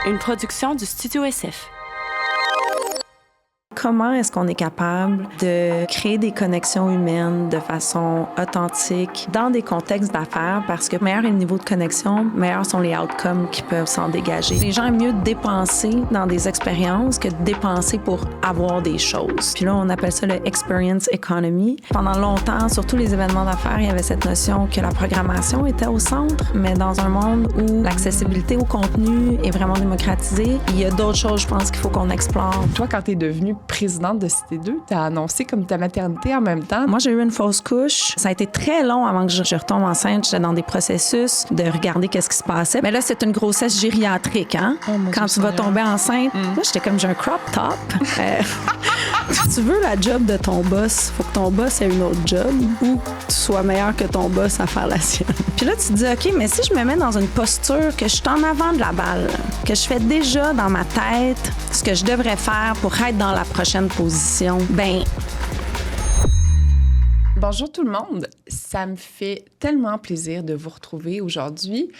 Une production du Studio SF. Comment est-ce qu'on est capable de créer des connexions humaines de façon authentique dans des contextes d'affaires? Parce que meilleur est le niveau de connexion, meilleurs sont les outcomes qui peuvent s'en dégager. Les gens aiment mieux dépenser dans des expériences que de dépenser pour avoir des choses. Puis là, on appelle ça le experience economy. Pendant longtemps, sur tous les événements d'affaires, il y avait cette notion que la programmation était au centre, mais dans un monde où l'accessibilité au contenu est vraiment démocratisée, il y a d'autres choses, je pense, qu'il faut qu'on explore. Toi, quand tu es devenue présidente de Cité 2, tu as annoncé comme ta maternité en même temps. Moi, j'ai eu une fausse couche. Ça a été très long avant que je retombe enceinte. J'étais dans des processus de regarder qu'est-ce qui se passait. Mais là, c'est une grossesse gériatrique, hein? Oh, quand tu vas tomber enceinte, moi, j'étais comme, j'ai un crop top. Si tu veux la job de ton boss, faut que ton boss ait une autre job ou que tu sois meilleur que ton boss à faire la sienne. Puis là, tu te dis, OK, mais si je me mets dans une posture que je suis en avant de la balle, que je fais déjà dans ma tête ce que je devrais faire pour être dans la prochaine position, ben. Bonjour tout le monde. Ça me fait tellement plaisir de vous retrouver aujourd'hui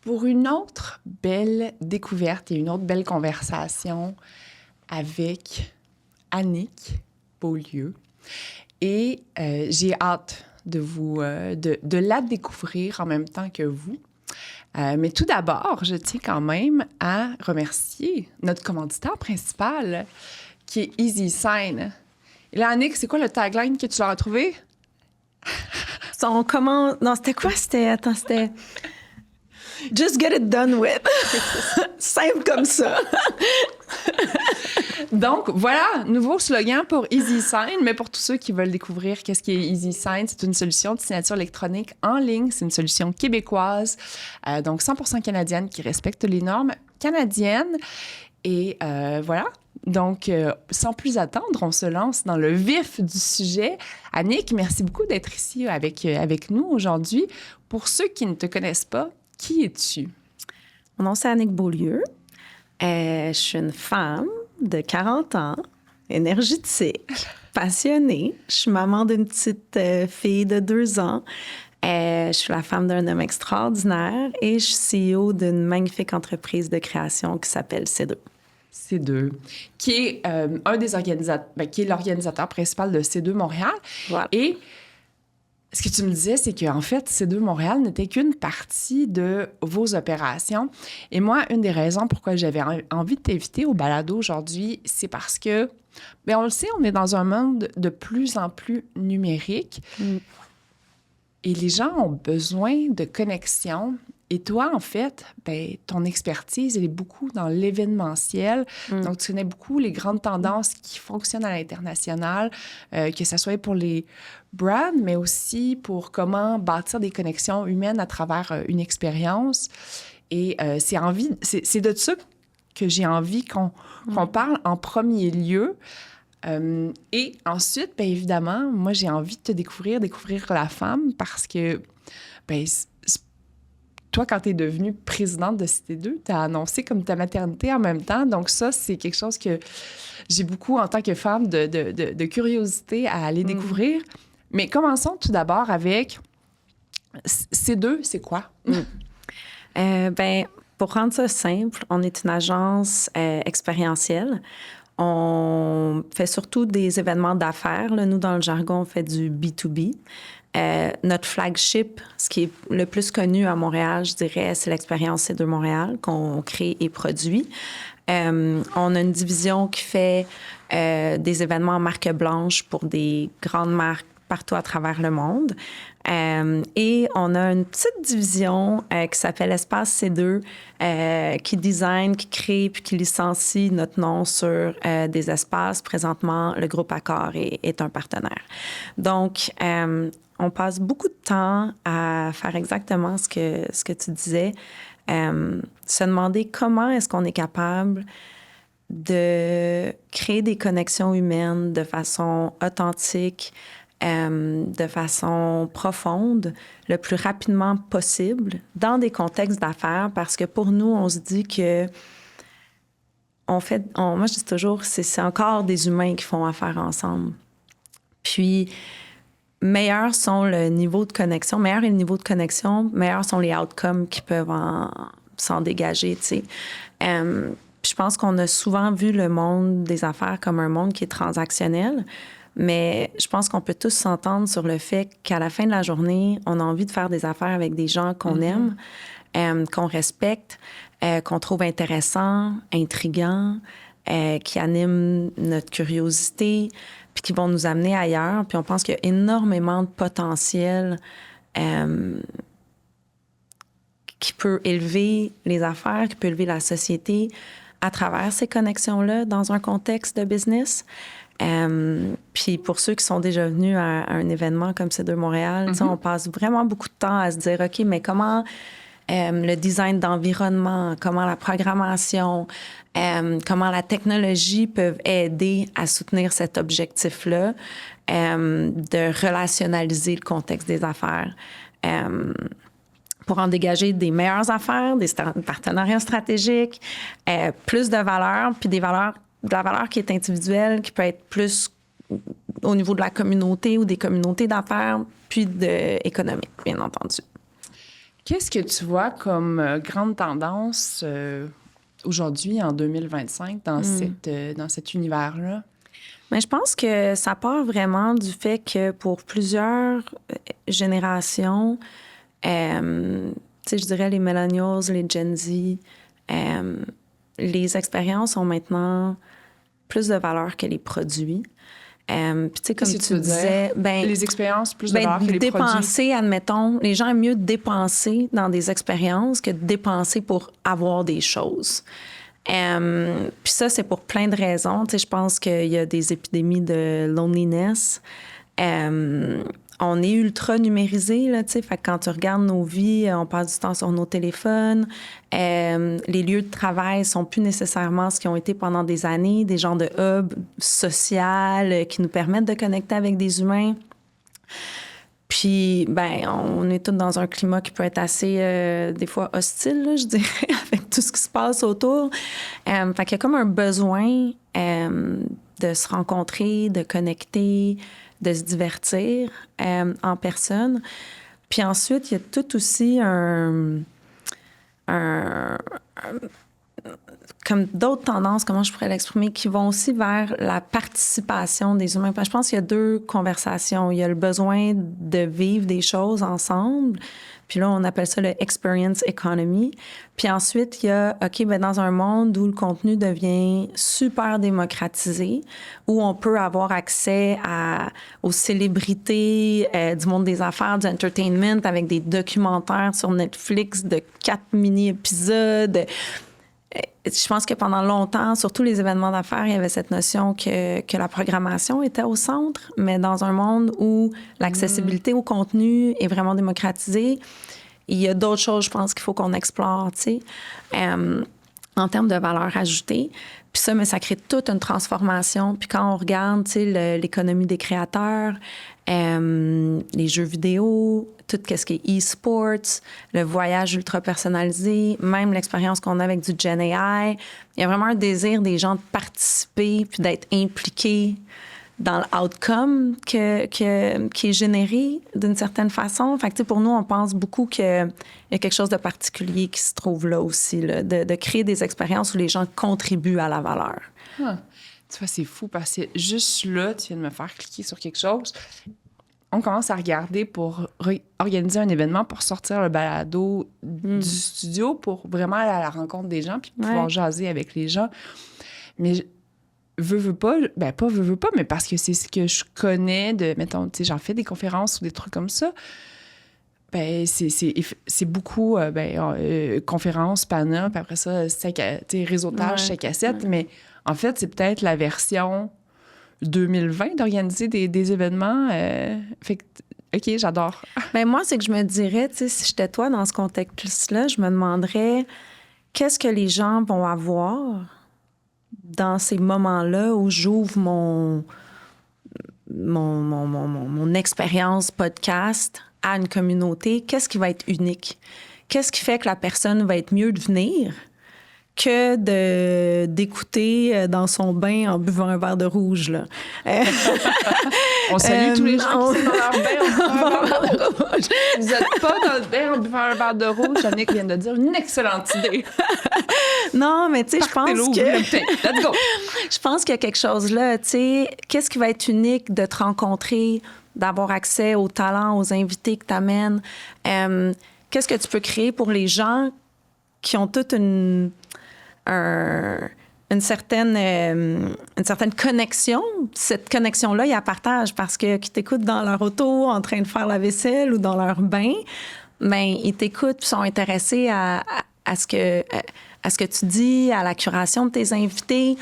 pour une autre belle découverte et une autre belle conversation avec Annick Beaulieu. Et j'ai hâte de la découvrir en même temps que vous. Mais tout d'abord, je tiens quand même à remercier notre commanditaire principal, qui est Easy Sign. Et là, Annick, c'est quoi le tagline que tu leur as trouvé? Non, c'était quoi? C'était... Just get it done with. Simple comme ça. Donc, voilà, nouveau slogan pour Easy Sign, mais pour tous ceux qui veulent découvrir qu'est-ce qui est Easy Sign, c'est une solution de signature électronique en ligne. C'est une solution québécoise, donc 100% canadienne, qui respecte les normes canadiennes. Et voilà. Donc, sans plus attendre, on se lance dans le vif du sujet. Annick, merci beaucoup d'être ici avec nous aujourd'hui. Pour ceux qui ne te connaissent pas, qui es-tu? Mon nom, c'est Annick Beaulieu. Je suis une femme de 40 ans, énergétique, passionnée. Je suis maman d'une petite fille de 2 ans. Je suis la femme d'un homme extraordinaire et je suis CEO d'une magnifique entreprise de création qui s'appelle C2. C2, qui est un des organisateurs, qui est l'organisateur principal de C2 Montréal. Voilà. Et ce que tu me disais, c'est qu'en fait, C2 Montréal n'était qu'une partie de vos opérations. Et moi, une des raisons pourquoi j'avais envie de t'inviter au balado aujourd'hui, c'est parce que, bien, on le sait, on est dans un monde de plus en plus numérique. Et les gens ont besoin de connexion. Et toi, en fait, ben, ton expertise, elle est beaucoup dans l'événementiel. Donc, tu connais beaucoup les grandes tendances qui fonctionnent à l'international, que ce soit pour les brands, mais aussi pour comment bâtir des connexions humaines à travers une expérience. Et c'est de ça que j'ai envie qu'on parle en premier lieu. Et ensuite, bien évidemment, moi, j'ai envie de te découvrir la femme parce que, ben, toi, quand tu es devenue présidente de Cité 2, tu as annoncé comme ta maternité en même temps. Donc ça, c'est quelque chose que j'ai beaucoup, en tant que femme, de curiosité à aller découvrir. Mais commençons tout d'abord avec C2, c'est quoi? Ben, pour rendre ça simple, on est une agence expérientielle. On fait surtout des événements d'affaires. Là, nous, dans le jargon, on fait du B2B. Notre flagship, ce qui est le plus connu à Montréal, je dirais, c'est l'expérience C2 Montréal qu'on crée et produit. On a une division qui fait des événements marque blanche pour des grandes marques partout à travers le monde. Et on a une petite division qui s'appelle Espace C2, qui design, qui crée puis qui licencie notre nom sur des espaces. Présentement, le groupe Accor est un partenaire. Donc, on passe beaucoup de temps à faire exactement ce que tu disais, se demander comment est-ce qu'on est capable de créer des connexions humaines de façon authentique, de façon profonde, le plus rapidement possible, dans des contextes d'affaires, parce que pour nous, on se dit que moi, je dis toujours, c'est encore des humains qui font affaire ensemble. Puis, meilleurs sont le niveau de connexion, meilleur est le niveau de connexion, meilleurs sont les outcomes qui peuvent s'en dégager, tu sais. Je pense qu'on a souvent vu le monde des affaires comme un monde qui est transactionnel, mais je pense qu'on peut tous s'entendre sur le fait qu'à la fin de la journée, on a envie de faire des affaires avec des gens qu'on aime, qu'on respecte, qu'on trouve intéressants, intrigants, qui animent notre curiosité, puis qui vont nous amener ailleurs. Puis on pense qu'il y a énormément de potentiel qui peut élever les affaires, qui peut élever la société à travers ces connexions-là dans un contexte de business. Puis pour ceux qui sont déjà venus à un événement comme C2 Montréal, on passe vraiment beaucoup de temps à se dire, OK, mais comment le design d'environnement, comment la programmation, comment la technologie peuvent aider à soutenir cet objectif-là, de relationaliser le contexte des affaires. Pour en dégager des meilleures affaires, des partenariats stratégiques, plus de valeur, puis de la valeur qui est individuelle, qui peut être plus au niveau de la communauté ou des communautés d'affaires, puis économique, bien entendu. Qu'est-ce que tu vois comme grande tendance aujourd'hui, en 2025, dans cet univers-là? Mais je pense que ça part vraiment du fait que pour plusieurs générations, tu sais, je dirais les millennials, les Gen Z, les expériences ont maintenant plus de valeur que les produits. Puis tu sais, comme tu disais, les expériences plus de valeur que les dépenser, admettons, les gens aiment mieux dépenser dans des expériences que de dépenser pour avoir des choses. Puis ça, c'est pour plein de raisons. Tu sais, je pense qu'il y a des épidémies de loneliness. On est ultra numérisé, là, tu sais. Fait que quand tu regardes nos vies, on passe du temps sur nos téléphones. Les lieux de travail sont plus nécessairement ce qu'ils ont été pendant des années, des genres de hubs sociaux qui nous permettent de connecter avec des humains. Puis, on est tous dans un climat qui peut être assez, des fois, hostile, là, je dirais, avec tout ce qui se passe autour. Fait qu'il y a comme un besoin de se rencontrer, de connecter, de se divertir en personne. Puis ensuite, il y a tout aussi comme d'autres tendances, comment je pourrais l'exprimer, qui vont aussi vers la participation des humains. Je pense qu'il y a deux conversations. Il y a le besoin de vivre des choses ensemble. Puis là, on appelle ça le experience economy. Puis ensuite, il y a, OK, dans un monde où le contenu devient super démocratisé, où on peut avoir accès aux célébrités du monde des affaires, du entertainment, avec des documentaires sur Netflix de 4 mini-épisodes. Je pense que pendant longtemps, surtout les événements d'affaires, il y avait cette notion que la programmation était au centre, mais dans un monde où l'accessibilité au contenu est vraiment démocratisée, il y a d'autres choses, je pense, qu'il faut qu'on explore, tu sais, en termes de valeur ajoutée. Puis ça, mais ça crée toute une transformation. Puis quand on regarde, tu sais, l'économie des créateurs, les jeux vidéo, tout ce qui est e-sports, le voyage ultra personnalisé, même l'expérience qu'on a avec du Gen AI, il y a vraiment un désir des gens de participer puis d'être impliqués dans l'outcome qui est généré d'une certaine façon. Fait que, tu sais, pour nous, on pense beaucoup qu'il y a quelque chose de particulier qui se trouve là aussi, là, de créer des expériences où les gens contribuent à la valeur. Ah. Tu vois, c'est fou parce que juste là, tu viens de me faire cliquer sur quelque chose. On commence à regarder pour organiser un événement pour sortir le balado du studio pour vraiment aller à la rencontre des gens puis pouvoir jaser avec les gens. Mais veux pas, mais parce que c'est ce que je connais de, mettons, tu sais, j'en fais des conférences ou des trucs comme ça. C'est beaucoup conférences, panel, puis après ça, réseautage, 5 à 7. Mais en fait, c'est peut-être la version 2020 d'organiser des événements. Fait que, OK, j'adore. Moi, c'est que je me dirais, tu sais, si j'étais toi dans ce contexte-là, je me demanderais qu'est-ce que les gens vont avoir dans ces moments-là où j'ouvre mon expérience podcast à une communauté. Qu'est-ce qui va être unique? Qu'est-ce qui fait que la personne va être mieux de venir que d'écouter dans son bain en buvant un verre de rouge, là? On salue tous les gens qui sont dans leur bain en buvant un verre de rouge. Vous n'êtes pas dans le bain en buvant un verre de rouge. Yannick vient de dire une excellente idée. Non, mais tu sais, je pense que... Let's go! Je pense qu'il y a quelque chose là, tu sais, qu'est-ce qui va être unique de te rencontrer, d'avoir accès aux talents, aux invités que tu amènes? Qu'est-ce que tu peux créer pour les gens qui ont toute une certaine connexion? Cette connexion-là, ils la partagent parce que qui t'écoutent dans leur auto, en train de faire la vaisselle ou dans leur bain, bien, ils t'écoutent et sont intéressés à ce que tu dis, à la curation de tes invités.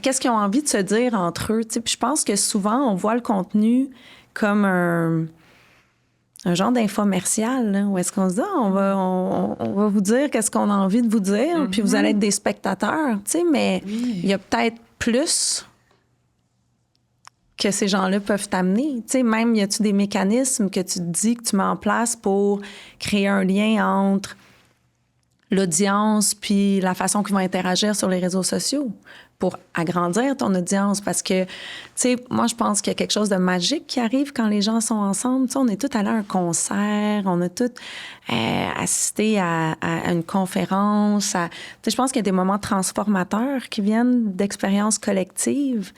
Qu'est-ce qu'ils ont envie de se dire entre eux? Puis je pense que souvent, on voit le contenu comme un genre d'infomercial, là, où est-ce qu'on se dit, on va vous dire qu'est-ce qu'on a envie de vous dire, puis vous allez être des spectateurs, tu sais, mais il y a peut-être plus que ces gens-là peuvent t'amener. Tu sais, même, y a-tu des mécanismes que tu te dis que tu mets en place pour créer un lien entre l'audience puis la façon qu'ils vont interagir sur les réseaux sociaux pour agrandir ton audience? Parce que, tu sais, moi, je pense qu'il y a quelque chose de magique qui arrive quand les gens sont ensemble. Tu sais, on est tous allés à un concert, on a tous assisté à une conférence. Tu sais, je pense qu'il y a des moments transformateurs qui viennent d'expériences collectives.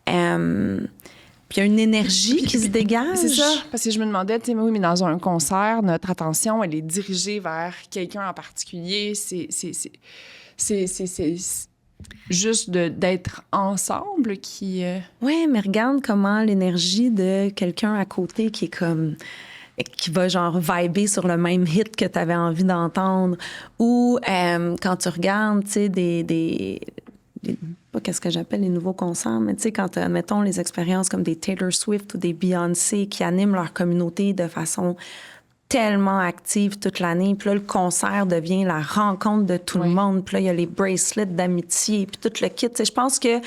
Puis il y a une énergie qui se dégage. C'est ça, parce que je me demandais, tu sais, oui, mais dans un concert, notre attention, elle est dirigée vers quelqu'un en particulier. C'est juste d'être ensemble qui... Oui, mais regarde comment l'énergie de quelqu'un à côté qui est comme... qui va genre vibrer sur le même hit que tu avais envie d'entendre. Ou quand tu regardes, tu sais, pas qu'est-ce que j'appelle les nouveaux concerts, mais tu sais, quand, mettons, les expériences comme des Taylor Swift ou des Beyoncé qui animent leur communauté de façon tellement active toute l'année. Puis là, le concert devient la rencontre de tout le monde. Puis là, il y a les bracelets d'amitié, puis tout le kit. Tu sais, je pense que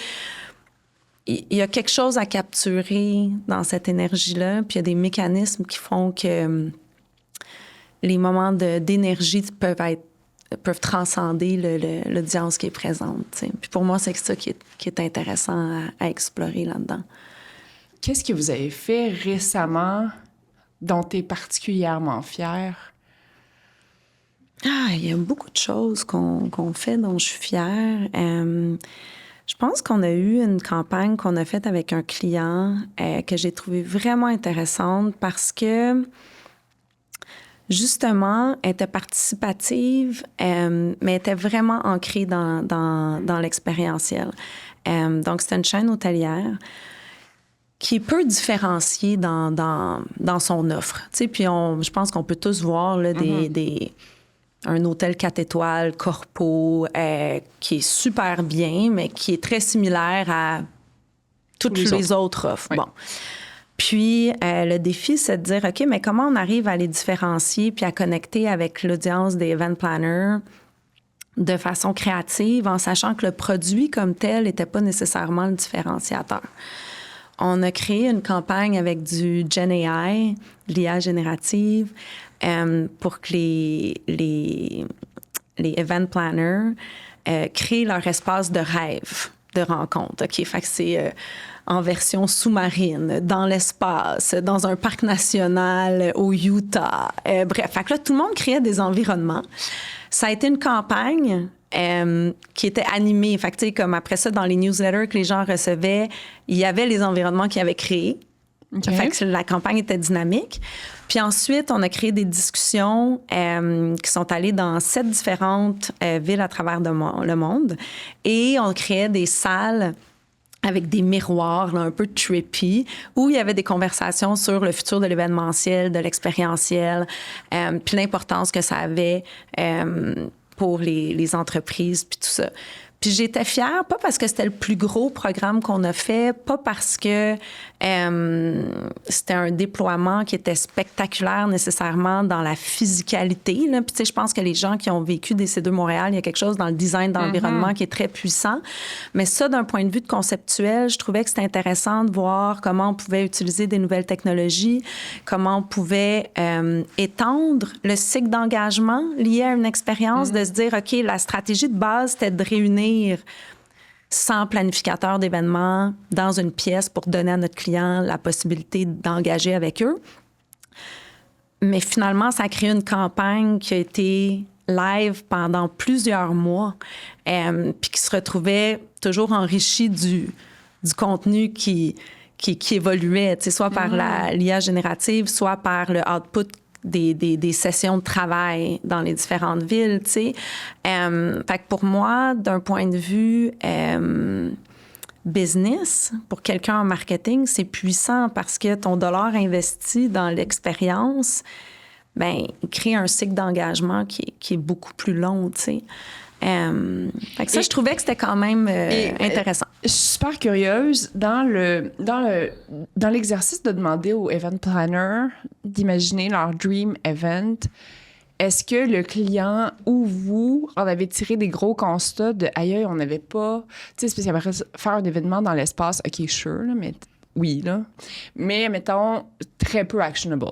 il y a quelque chose à capturer dans cette énergie-là. Puis il y a des mécanismes qui font que les moments d'énergie peuvent transcender l'audience qui est présente. T'sais. Puis pour moi, c'est ça qui est intéressant à explorer là-dedans. Qu'est-ce que vous avez fait récemment dont tu es particulièrement fière? Il y a beaucoup de choses qu'on fait dont je suis fière. Je pense qu'on a eu une campagne qu'on a faite avec un client que j'ai trouvée vraiment intéressante parce que justement, elle était participative, mais était vraiment ancrée dans l'expérientiel. Donc, c'était une chaîne hôtelière qui est peu différenciée dans son offre. Tu sais, puis je pense qu'on peut tous voir là, un hôtel 4 étoiles, corpo, qui est super bien, mais qui est très similaire à toutes les autres offres. Oui. Bon. Puis, le défi, c'est de dire, OK, mais comment on arrive à les différencier puis à connecter avec l'audience des event planners de façon créative en sachant que le produit comme tel n'était pas nécessairement le différenciateur. On a créé une campagne avec du Gen AI, l'IA générative, pour que les event planners créent leur espace de rêve, de rencontre. OK, fait que c'est en version sous-marine, dans l'espace, dans un parc national au Utah. Bref, fait que là, tout le monde créait des environnements. Ça a été une campagne qui était animée. Fait que, tu sais, comme après ça, dans les newsletters que les gens recevaient, il y avait les environnements qu'ils avaient créés. Okay. Fait que la campagne était dynamique. Puis ensuite, on a créé des discussions qui sont allées dans 7 différentes villes à travers le monde. Et on créait des salles avec des miroirs là, un peu trippy, où il y avait des conversations sur le futur de l'événementiel, de l'expérientiel, puis l'importance que ça avait pour les entreprises, puis tout ça. Puis j'étais fière, pas parce que c'était le plus gros programme qu'on a fait, pas parce que c'était un déploiement qui était spectaculaire nécessairement dans la physicalité. Là. Puis tu sais, je pense que les gens qui ont vécu des C2 Montréal, il y a quelque chose dans le design d'environnement qui est très puissant. Mais ça, d'un point de vue de conceptuel, je trouvais que c'était intéressant de voir comment on pouvait utiliser des nouvelles technologies, comment on pouvait étendre le cycle d'engagement lié à une expérience, de se dire, OK, la stratégie de base, c'était de réunir 100 planificateurs d'événements dans une pièce pour donner à notre client la possibilité d'engager avec eux. Mais finalement, ça a créé une campagne qui a été live pendant plusieurs mois, puis qui se retrouvait toujours enrichie du contenu qui évoluait, soit par l'IA générative, soit par le output des sessions de travail dans les différentes villes, tu sais. Fait que pour moi, d'un point de vue business, pour quelqu'un en marketing, c'est puissant parce que ton dollar investi dans l'expérience, ben, il crée un cycle d'engagement qui est beaucoup plus long, tu sais. Fait que ça, je trouvais que c'était quand même intéressant. Je suis super curieuse dans l'exercice de demander aux event planners d'imaginer leur dream event. Est-ce que le client ou vous en avez tiré des gros constats de aïe, on n'avait pas, tu sais, spécialement faire un événement dans l'espace, ok, sure, là, mais oui, là. Mais mettons, très peu actionable.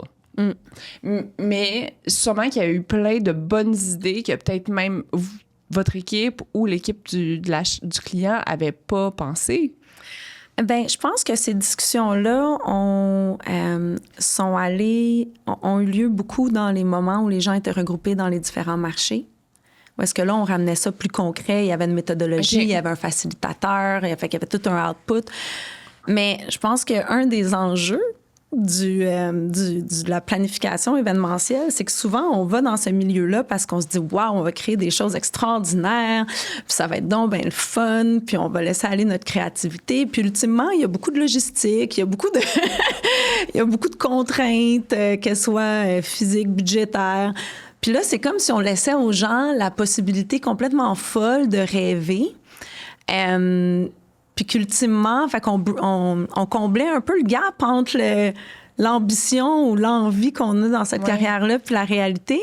Mais sûrement qu'il y a eu plein de bonnes idées que peut-être même votre équipe ou l'équipe du client avait pas pensé. Ben, je pense que ces discussions-là ont eu lieu beaucoup dans les moments où les gens étaient regroupés dans les différents marchés. Parce que là, on ramenait ça plus concret. Il y avait une méthodologie, il y avait un facilitateur, il y avait tout un output. Mais je pense qu'un des enjeux de la planification événementielle, c'est que souvent, on va dans ce milieu-là parce qu'on se dit « Wow, on va créer des choses extraordinaires, puis ça va être donc bien le fun, puis on va laisser aller notre créativité. » Puis ultimement, il y a beaucoup de logistique, il y a beaucoup de contraintes, qu'elles soient physiques, budgétaires. Puis là, c'est comme si on laissait aux gens la possibilité complètement folle de rêver. Puis qu'ultimement, fait qu'on on comblait un peu le gap entre l'ambition ou l'envie qu'on a dans cette carrière-là puis la réalité.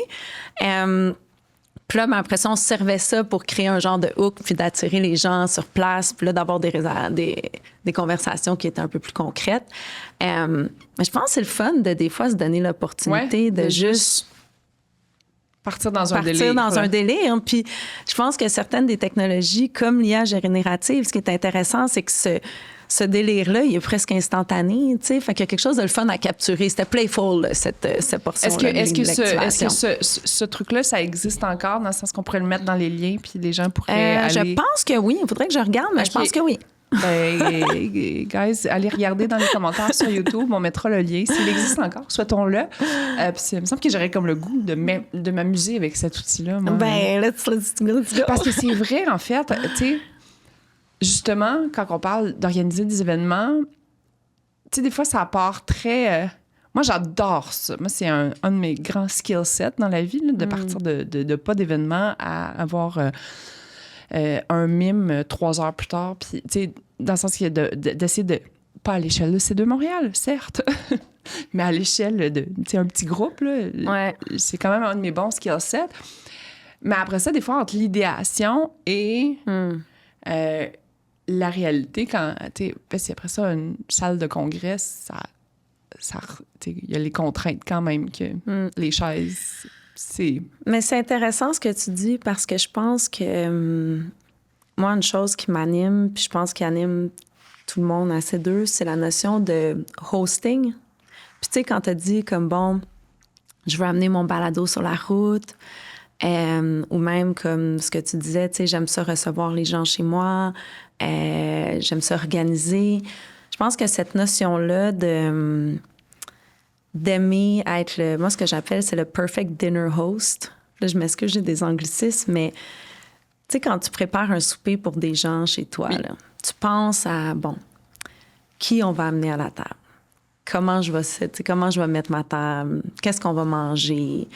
Puis là, ben, après ça, on se servait ça pour créer un genre de hook puis d'attirer les gens sur place puis là, d'avoir des conversations qui étaient un peu plus concrètes. Mais je pense que c'est le fun de, des fois, se donner l'opportunité de juste... Partir dans un délire. Puis je pense que certaines des technologies, comme l'IA générative, ce qui est intéressant, c'est que ce délire-là, il est presque instantané, tu sais. Fait qu'il y a quelque chose de le fun à capturer. C'était playful, cette portion-là. Est-ce que ce truc-là, ça existe encore, dans le sens qu'on pourrait le mettre dans les liens, puis les gens pourraient aller... Je pense que oui. Il faudrait que je regarde, mais je pense que oui. Ben, guys, allez regarder dans les commentaires sur YouTube. On mettra le lien. S'il existe encore, souhaitons-le. Puis il me semble que j'aurais comme le goût de m'amuser avec cet outil-là. Moi. Ben, let's go. Parce que c'est vrai, en fait, tu sais, justement, quand on parle d'organiser des événements, tu sais, des fois, ça part très... Moi, j'adore ça. Moi, c'est un de mes grands skill sets dans la vie, là, de partir de pas d'événement à avoir... un mime 3 heures plus tard, puis tu sais, dans le sens qu'il y a d'essayer de, pas à l'échelle de C2 Montréal, certes, mais à l'échelle de, tu sais, un petit groupe, là, c'est quand même un de mes bons skill sets. Mais après ça, des fois, entre l'idéation et la réalité, quand, tu sais, parce qu'après ça, une salle de congrès, ça il y a les contraintes quand même que les chaises... Mais c'est intéressant ce que tu dis parce que je pense que moi, une chose qui m'anime, puis je pense qui anime tout le monde à ces deux, c'est la notion de hosting. Puis tu sais, quand tu as dit comme bon, je veux amener mon balado sur la route, ou même comme ce que tu disais, tu sais, j'aime ça recevoir les gens chez moi, j'aime ça organiser. Je pense que cette notion-là d'aimer être moi, ce que j'appelle, c'est le perfect dinner host. Là, je m'excuse, j'ai des anglicismes, mais tu sais, quand tu prépares un souper pour des gens chez toi, là, tu penses à, bon, qui on va amener à la table? Comment je vais mettre ma table? Qu'est-ce qu'on va manger?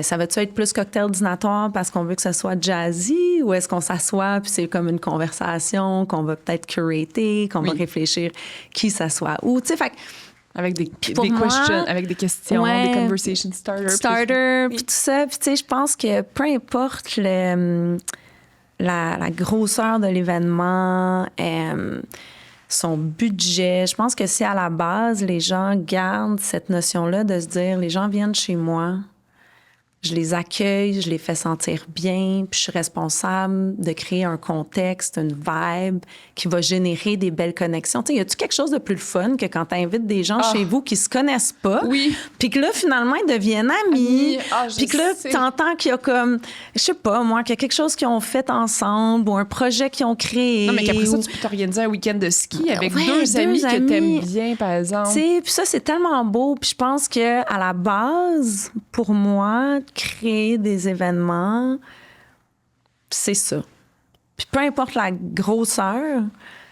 Ça va-tu être plus cocktail dînatoire parce qu'on veut que ce soit jazzy ou est-ce qu'on s'assoit puis c'est comme une conversation qu'on va peut-être curater, qu'on va réfléchir qui s'assoit où? Tu sais, fait avec des questions, des conversation starters. Puis tout ça. Puis tu sais, je pense que peu importe la grosseur de l'événement, son budget, je pense que si à la base, les gens gardent cette notion-là de se dire, les gens viennent chez moi je les accueille, je les fais sentir bien, puis je suis responsable de créer un contexte, une vibe qui va générer des belles connexions. Tu sais, y a-tu quelque chose de plus le fun que quand tu invites des gens chez vous qui se connaissent pas, Oui. puis que là, finalement, ils deviennent amis, puis que là, tu entends qu'il y a comme, je sais pas, moi, qu'il y a quelque chose qu'ils ont fait ensemble ou un projet qu'ils ont créé. Non, mais qu'après ça, tu peux t'organiser un week-end de ski avec Ouais, deux amis que amis. t'aimes bien, par exemple. Tu sais, puis ça, c'est tellement beau. Puis je pense que à la base, pour moi, créer des événements, c'est ça. Puis peu importe la grosseur,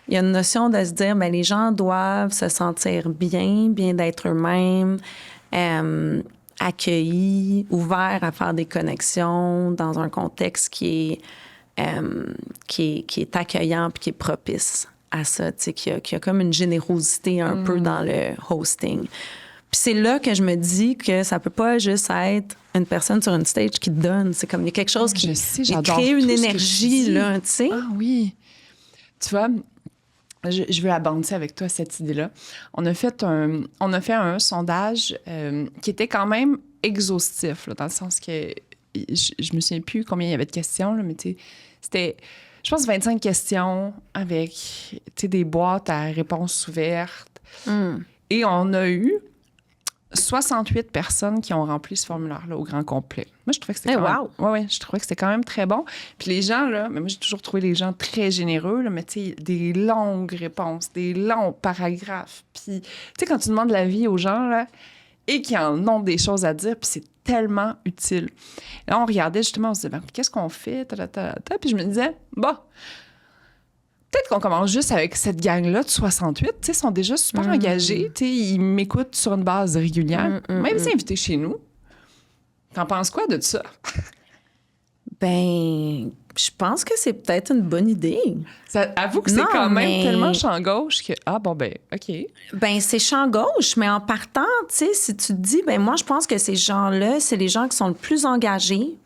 il y a une notion de se dire, bien, les gens doivent se sentir bien d'être eux-mêmes, accueillis, ouverts à faire des connexions dans un contexte qui est accueillant puis qui est propice à ça, tu sais, qu'il y a comme une générosité un peu dans le hosting. Puis c'est là que je me dis que ça peut pas juste être une personne sur une stage qui te donne. C'est comme il y a quelque chose qui crée une énergie, là, tu sais. Ah oui. Tu vois, je veux avancer avec toi cette idée-là. On a fait un sondage qui était quand même exhaustif, là, dans le sens que je me souviens plus combien il y avait de questions, là, mais tu sais, c'était, je pense, 25 questions avec, tu sais, des boîtes à réponses ouvertes. Et on a eu 68 personnes qui ont rempli ce formulaire-là au grand complet. Moi, je trouvais que c'était je trouvais que c'était quand même très bon. Puis les gens, là, mais moi, j'ai toujours trouvé les gens très généreux, là, mais tu sais, des longues réponses, des longs paragraphes. Puis, tu sais, quand tu demandes l'avis aux gens, là, et qui en ont des choses à dire, puis c'est tellement utile. Là, on regardait justement, on se disait, ben, qu'est-ce qu'on fait? Puis je me disais, peut-être qu'on commence juste avec cette gang-là de 68. Tu sais, ils sont déjà super engagés. Tu sais, ils m'écoutent sur une base régulière. Même si invités chez nous. T'en penses quoi de ça? Ben, je pense que c'est peut-être une bonne idée. Avoue que c'est quand même tellement champ gauche que, OK. Ben, c'est champ gauche, mais en partant, tu sais, si tu te dis, ben moi, je pense que ces gens-là, c'est les gens qui sont le plus engagés,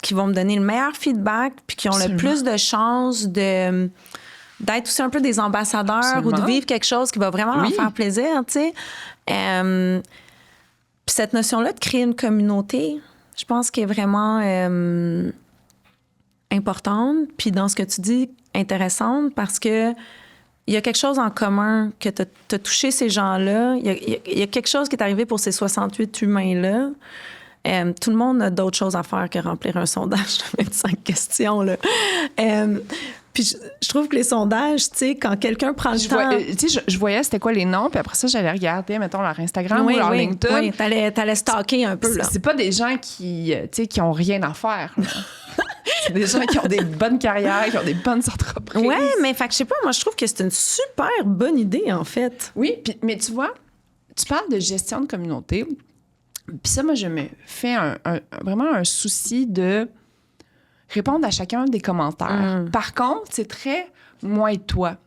qui vont me donner le meilleur feedback, puis qui ont le plus de chances d'être aussi un peu des ambassadeurs ou de vivre quelque chose qui va vraiment leur faire plaisir, tu sais. Puis cette notion-là de créer une communauté, je pense qu'elle est vraiment importante. Puis dans ce que tu dis, intéressante, parce que il y a quelque chose en commun que t'as touché ces gens-là. Il y a quelque chose qui est arrivé pour ces 68 humains-là. Tout le monde a d'autres choses à faire que remplir un sondage de 25 questions, là. Puis je trouve que les sondages, tu sais, quand quelqu'un prend le temps... Je voyais c'était quoi les noms, puis après ça, j'allais regarder, mettons, leur Instagram ou leur LinkedIn. Oui, t'allais stalker un peu, là. C'est pas des gens qui ont rien à faire, là. C'est des gens qui ont des bonnes carrières, qui ont des bonnes entreprises. Oui, mais fait que je sais pas, moi, je trouve que c'est une super bonne idée, en fait. Oui, mais tu vois, tu parles de gestion de communauté, puis ça, moi, je me fais vraiment un souci de répondre à chacun des commentaires. Par contre, c'est très moi et toi.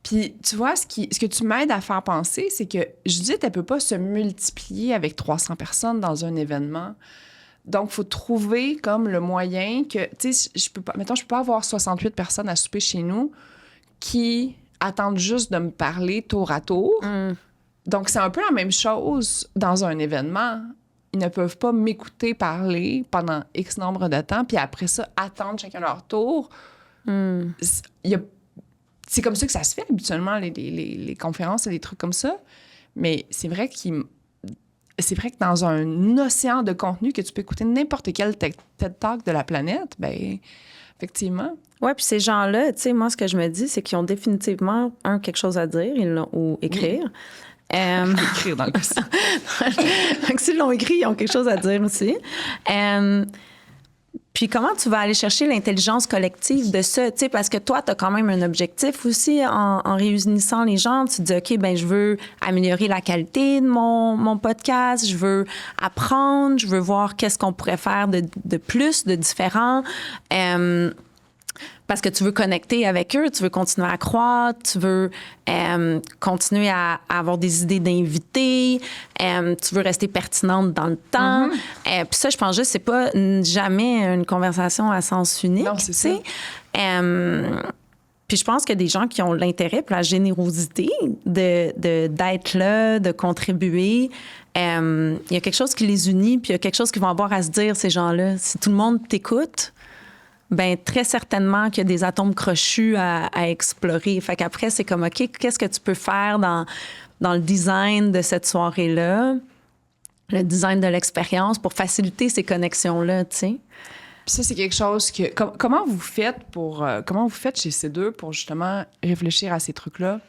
Puis, tu vois, ce que tu m'aides à faire penser, c'est que Judith, elle peut pas se multiplier avec 300 personnes dans un événement. Donc, il faut trouver comme le moyen que, tu sais, je peux pas avoir 68 personnes à souper chez nous qui attendent juste de me parler tour à tour. Donc, c'est un peu la même chose dans un événement. Ils ne peuvent pas m'écouter parler pendant X nombre de temps, puis après ça, attendre chacun leur tour. C'est comme ça que ça se fait habituellement, les conférences et des trucs comme ça. Mais c'est vrai que dans un océan de contenu que tu peux écouter n'importe quel TED Talk de la planète, ben effectivement. Oui, puis ces gens-là, tu sais, moi, ce que je me dis, c'est qu'ils ont définitivement, quelque chose à dire, ou écrire. Oui. Écrire dans le cas. Donc, s'ils l'ont écrit, ils ont quelque chose à dire aussi. Puis comment tu vas aller chercher l'intelligence collective de ça? Tu sais, parce que toi, tu as quand même un objectif aussi en réunissant les gens. Tu te dis, OK, ben je veux améliorer la qualité de mon podcast, je veux apprendre, je veux voir qu'est-ce qu'on pourrait faire de plus, de différent. Parce que tu veux connecter avec eux, tu veux continuer à croître, tu veux continuer à avoir des idées d'invités, tu veux rester pertinente dans le temps. Puis ça, je pense juste, c'est pas jamais une conversation à sens unique. Non, c'est ça. Puis je pense que des gens qui ont l'intérêt puis la générosité d'être là, de contribuer, il y a quelque chose qui les unit, puis il y a quelque chose qu'ils vont avoir à se dire, ces gens-là. Si tout le monde t'écoute, ben très certainement qu'il y a des atomes crochus à explorer. Fait qu'après, c'est comme, OK, qu'est-ce que tu peux faire dans le design de cette soirée-là, le design de l'expérience pour faciliter ces connexions-là, tu sais? Puis ça, c'est quelque chose que... comment vous faites chez C2 pour justement réfléchir à ces trucs-là?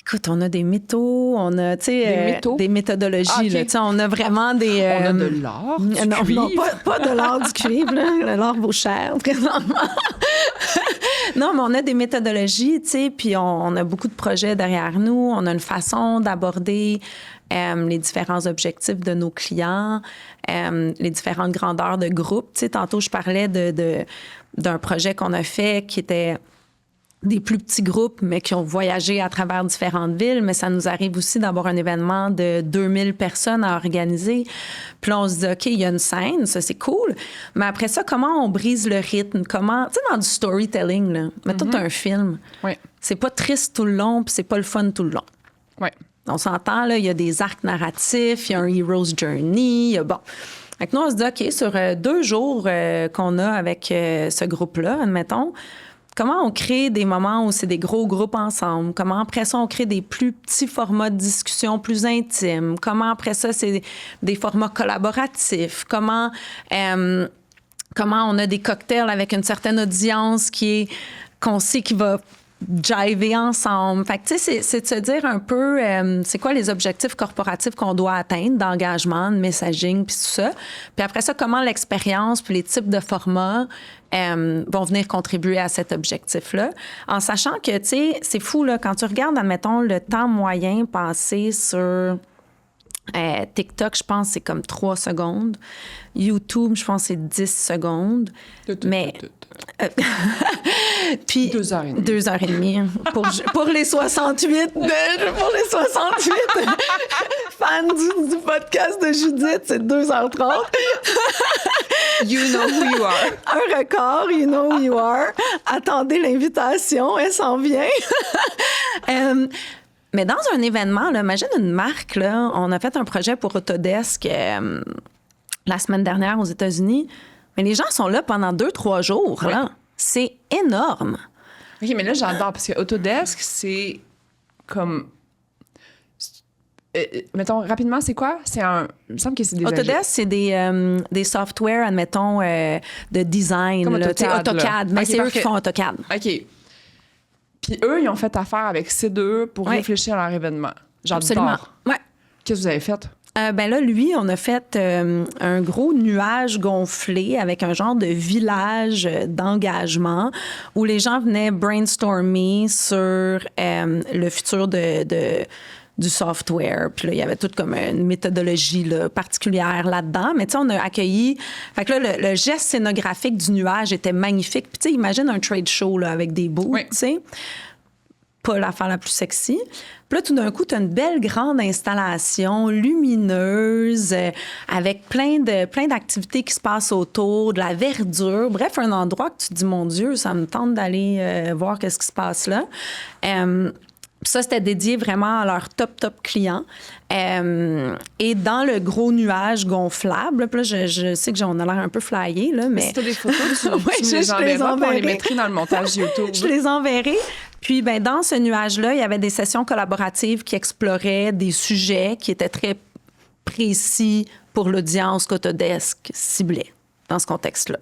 Écoute, on a des métaux, on a, tu sais, des méthodologies, Ah, OK. là, tu sais, on a vraiment des... On a de l'or, du non, cuivre. non, pas de l'or du cuivre, là. L'or vaut cher, présentement. Non, mais on a des méthodologies, tu sais, puis on a beaucoup de projets derrière nous. On a une façon d'aborder les différents objectifs de nos clients, les différentes grandeurs de groupe. Tu sais, tantôt, je parlais d'un projet qu'on a fait qui était des plus petits groupes, mais qui ont voyagé à travers différentes villes. Mais ça nous arrive aussi d'avoir un événement de 2000 personnes à organiser. Puis là, on se dit, OK, il y a une scène, ça, c'est cool. Mais après ça, comment on brise le rythme? Comment, tu sais, dans du storytelling, là, mais tout un film. Oui. C'est pas triste tout le long, puis c'est pas le fun tout le long. Oui. On s'entend, là, il y a des arcs narratifs, il y a un hero's journey, il y a, bon. Fait que nous, on se dit, OK, sur 2 jours qu'on a avec ce groupe-là, admettons, comment on crée des moments où c'est des gros groupes ensemble? Comment après ça, on crée des plus petits formats de discussion plus intimes? Comment après ça, c'est des formats collaboratifs? Comment on a des cocktails avec une certaine audience qu'on sait qui va jiver ensemble. Fait que, tu sais, c'est de se dire un peu, c'est quoi les objectifs corporatifs qu'on doit atteindre d'engagement, de messaging, puis tout ça. Puis après ça, comment l'expérience puis les types de formats vont venir contribuer à cet objectif-là. En sachant que, tu sais, c'est fou, là, quand tu regardes, admettons, le temps moyen passé sur TikTok, je pense, c'est comme 3 secondes. YouTube, je pense, c'est 10 secondes. Mais... Puis 2h30. 2h30 pour les 68 pour les 68 fans du podcast de Judith, c'est 2h30. You know who you are. Un record, you know who you are. Attendez l'invitation, elle s'en vient. Mais dans un événement, là, imagine une marque, là, on a fait un projet pour Autodesk la semaine dernière aux États-Unis, mais les gens sont là pendant 2-3 jours. Oui. Là. C'est énorme. OK, mais là, j'adore, parce que Autodesk, c'est comme... mettons, rapidement, c'est quoi? Il me semble que c'est des... Autodesk, c'est des softwares, admettons, de design. Comme là, AutoCAD, AutoCAD. Mais OK, c'est eux parfait. qui font AutoCAD. OK. Puis eux, ils ont fait affaire avec C2 pour réfléchir à leur événement. J'adore. Absolument. Ouais. Qu'est-ce que vous avez fait? Ben là, lui, on a fait un gros nuage gonflé avec un genre de village d'engagement où les gens venaient brainstormer sur le futur du software. Puis là, il y avait toute comme une méthodologie là, particulière là-dedans. Mais tu sais, on a accueilli... Fait que là, le geste scénographique du nuage était magnifique. Puis tu sais, imagine un trade show là, avec des booths, Oui. tu sais. Pas l'affaire la plus sexy. Puis là, tout d'un coup, tu as une belle grande installation lumineuse avec plein d'activités qui se passent autour, de la verdure. Bref, un endroit que tu te dis, mon Dieu, ça me tente d'aller voir qu'est-ce qui se passe là. Ça, c'était dédié vraiment à leurs top clients. Et dans le gros nuage gonflable, puis là, je sais que on a l'air un peu flyé, là, mais... Si t'as des photos, tu Oui, me les je enverras, les puis on les enverrai. mettrait dans le montage YouTube. Je les enverrai. Puis, ben, dans ce nuage-là, il y avait des sessions collaboratives qui exploraient des sujets qui étaient très précis pour l'audience qu'Autodesk ciblait dans ce contexte-là.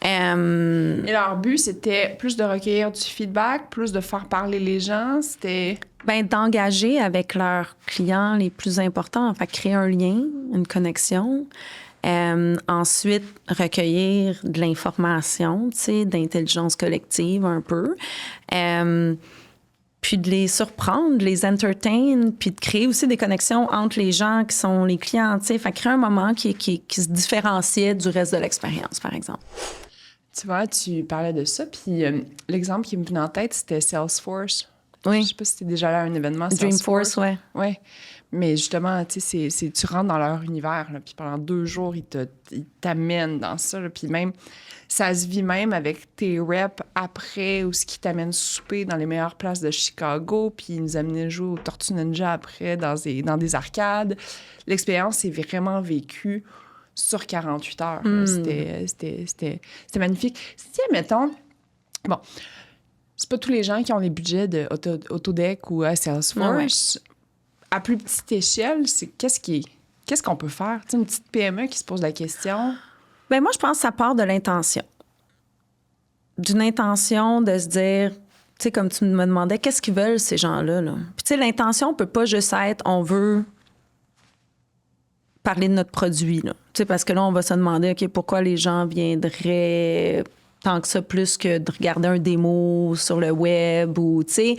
Et leur but, c'était plus de recueillir du feedback, plus de faire parler les gens. C'était... Ben, d'engager avec leurs clients les plus importants, en fait, créer un lien, une connexion. Ensuite, recueillir de l'information, tu sais, d'intelligence collective un peu. Puis de les surprendre, de les entertain, puis de créer aussi des connexions entre les gens qui sont les clients, tu sais. Fait créer un moment qui se différenciait du reste de l'expérience, par exemple. Tu vois, tu parlais de ça, puis l'exemple qui me venait en tête, c'était Salesforce. Oui. Je sais pas si t'es déjà allé à un événement Dreamforce, ouais. Oui. Mais justement, tu sais, tu rentres dans leur univers, là, puis pendant 2 jours, ils t'amènent dans ça. Là, puis même, ça se vit même avec tes reps après, ou ce qui t'amène souper dans les meilleures places de Chicago, puis ils nous amenaient jouer au Tortue Ninja après dans des arcades. L'expérience est vraiment vécue sur 48 heures. C'était magnifique. Si, mettons, bon, c'est pas tous les gens qui ont les budgets de Autodeck ou Salesforce. Ouais. À plus petite échelle, qu'est-ce qu'on peut faire? Tu sais, une petite PME qui se pose la question. Bien, moi, je pense que ça part de l'intention. D'une intention de se dire, tu sais, comme tu me demandais, qu'est-ce qu'ils veulent, ces gens-là? Là? Puis, tu sais, l'intention peut pas juste être, on veut parler de notre produit, là. Tu sais, parce que là, on va se demander, OK, pourquoi les gens viendraient tant que ça, plus que de regarder un démo sur le web ou, tu sais...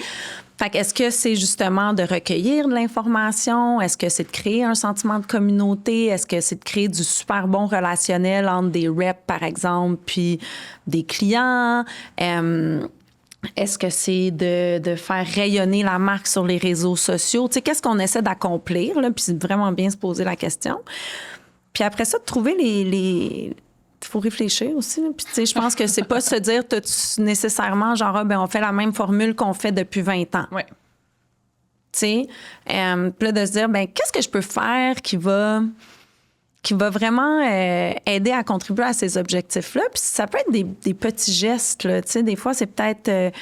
Fait que est-ce que c'est justement de recueillir de l'information? Est-ce que c'est de créer un sentiment de communauté? Est-ce que c'est de créer du super bon relationnel entre des reps, par exemple, puis des clients? Est-ce que c'est de faire rayonner la marque sur les réseaux sociaux? Tu sais, qu'est-ce qu'on essaie d'accomplir? Là? Puis c'est vraiment bien se poser la question. Puis après ça, de trouver les il faut réfléchir aussi. Puis, tu sais, je pense que c'est pas se dire nécessairement, genre, on fait la même formule qu'on fait depuis 20 ans. Oui. Tu sais, puis là, de se dire, qu'est-ce que je peux faire qui va vraiment aider à contribuer à ces objectifs-là? Puis ça peut être des petits gestes, là. Tu sais, des fois, c'est peut-être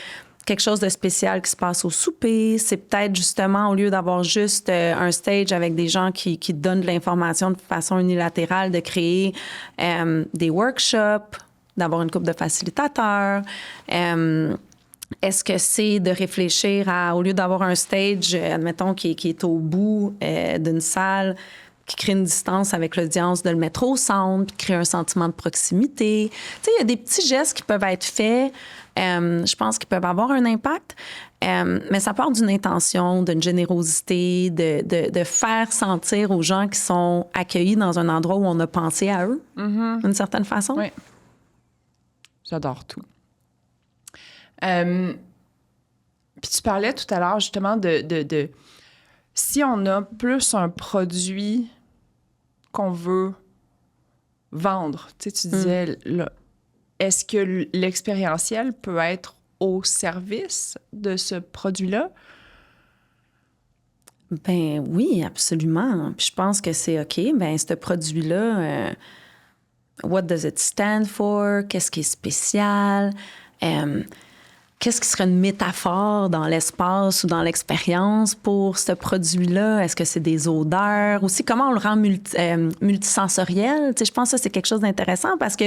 quelque chose de spécial qui se passe au souper. C'est peut-être justement, au lieu d'avoir juste un stage avec des gens qui donnent de l'information de façon unilatérale, de créer des workshops, d'avoir une couple de facilitateurs. Est-ce que c'est de réfléchir à, au lieu d'avoir un stage, admettons, qui est au bout d'une salle, qui crée une distance avec l'audience, de le mettre au centre, puis créer un sentiment de proximité. Tu sais, il y a des petits gestes qui peuvent être faits, je pense qu'ils peuvent avoir un impact, mais ça part d'une intention, d'une générosité, de faire sentir aux gens qui sont accueillis dans un endroit où on a pensé à eux, d'une certaine façon. Oui. J'adore tout. Puis tu parlais tout à l'heure justement de si on a plus un produit qu'on veut vendre, tu sais, tu disais, là, est-ce que l'expérientiel peut être au service de ce produit-là? Ben oui, absolument. Puis je pense que c'est OK. Ben ce produit-là, what does it stand for? Qu'est-ce qui est spécial? Qu'est-ce qui serait une métaphore dans l'espace ou dans l'expérience pour ce produit-là? Est-ce que c'est des odeurs? Aussi, comment on le rend multisensoriel? Tu sais, je pense que ça, c'est quelque chose d'intéressant parce que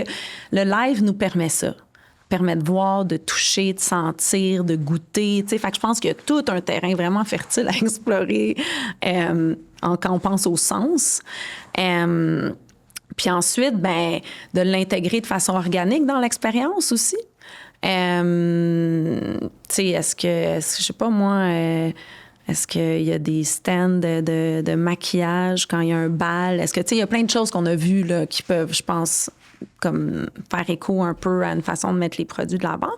le live nous permet ça. Permet de voir, de toucher, de sentir, de goûter. Tu sais, fait que je pense qu'il y a tout un terrain vraiment fertile à explorer quand on pense au sens. Puis ensuite, de l'intégrer de façon organique dans l'expérience aussi. Tu sais, est-ce que, je sais pas moi, est-ce qu'il y a des stands de maquillage quand il y a un bal? Est-ce que, tu sais, il y a plein de choses qu'on a vues là, qui peuvent, je pense, comme faire écho un peu à une façon de mettre les produits de l'avant.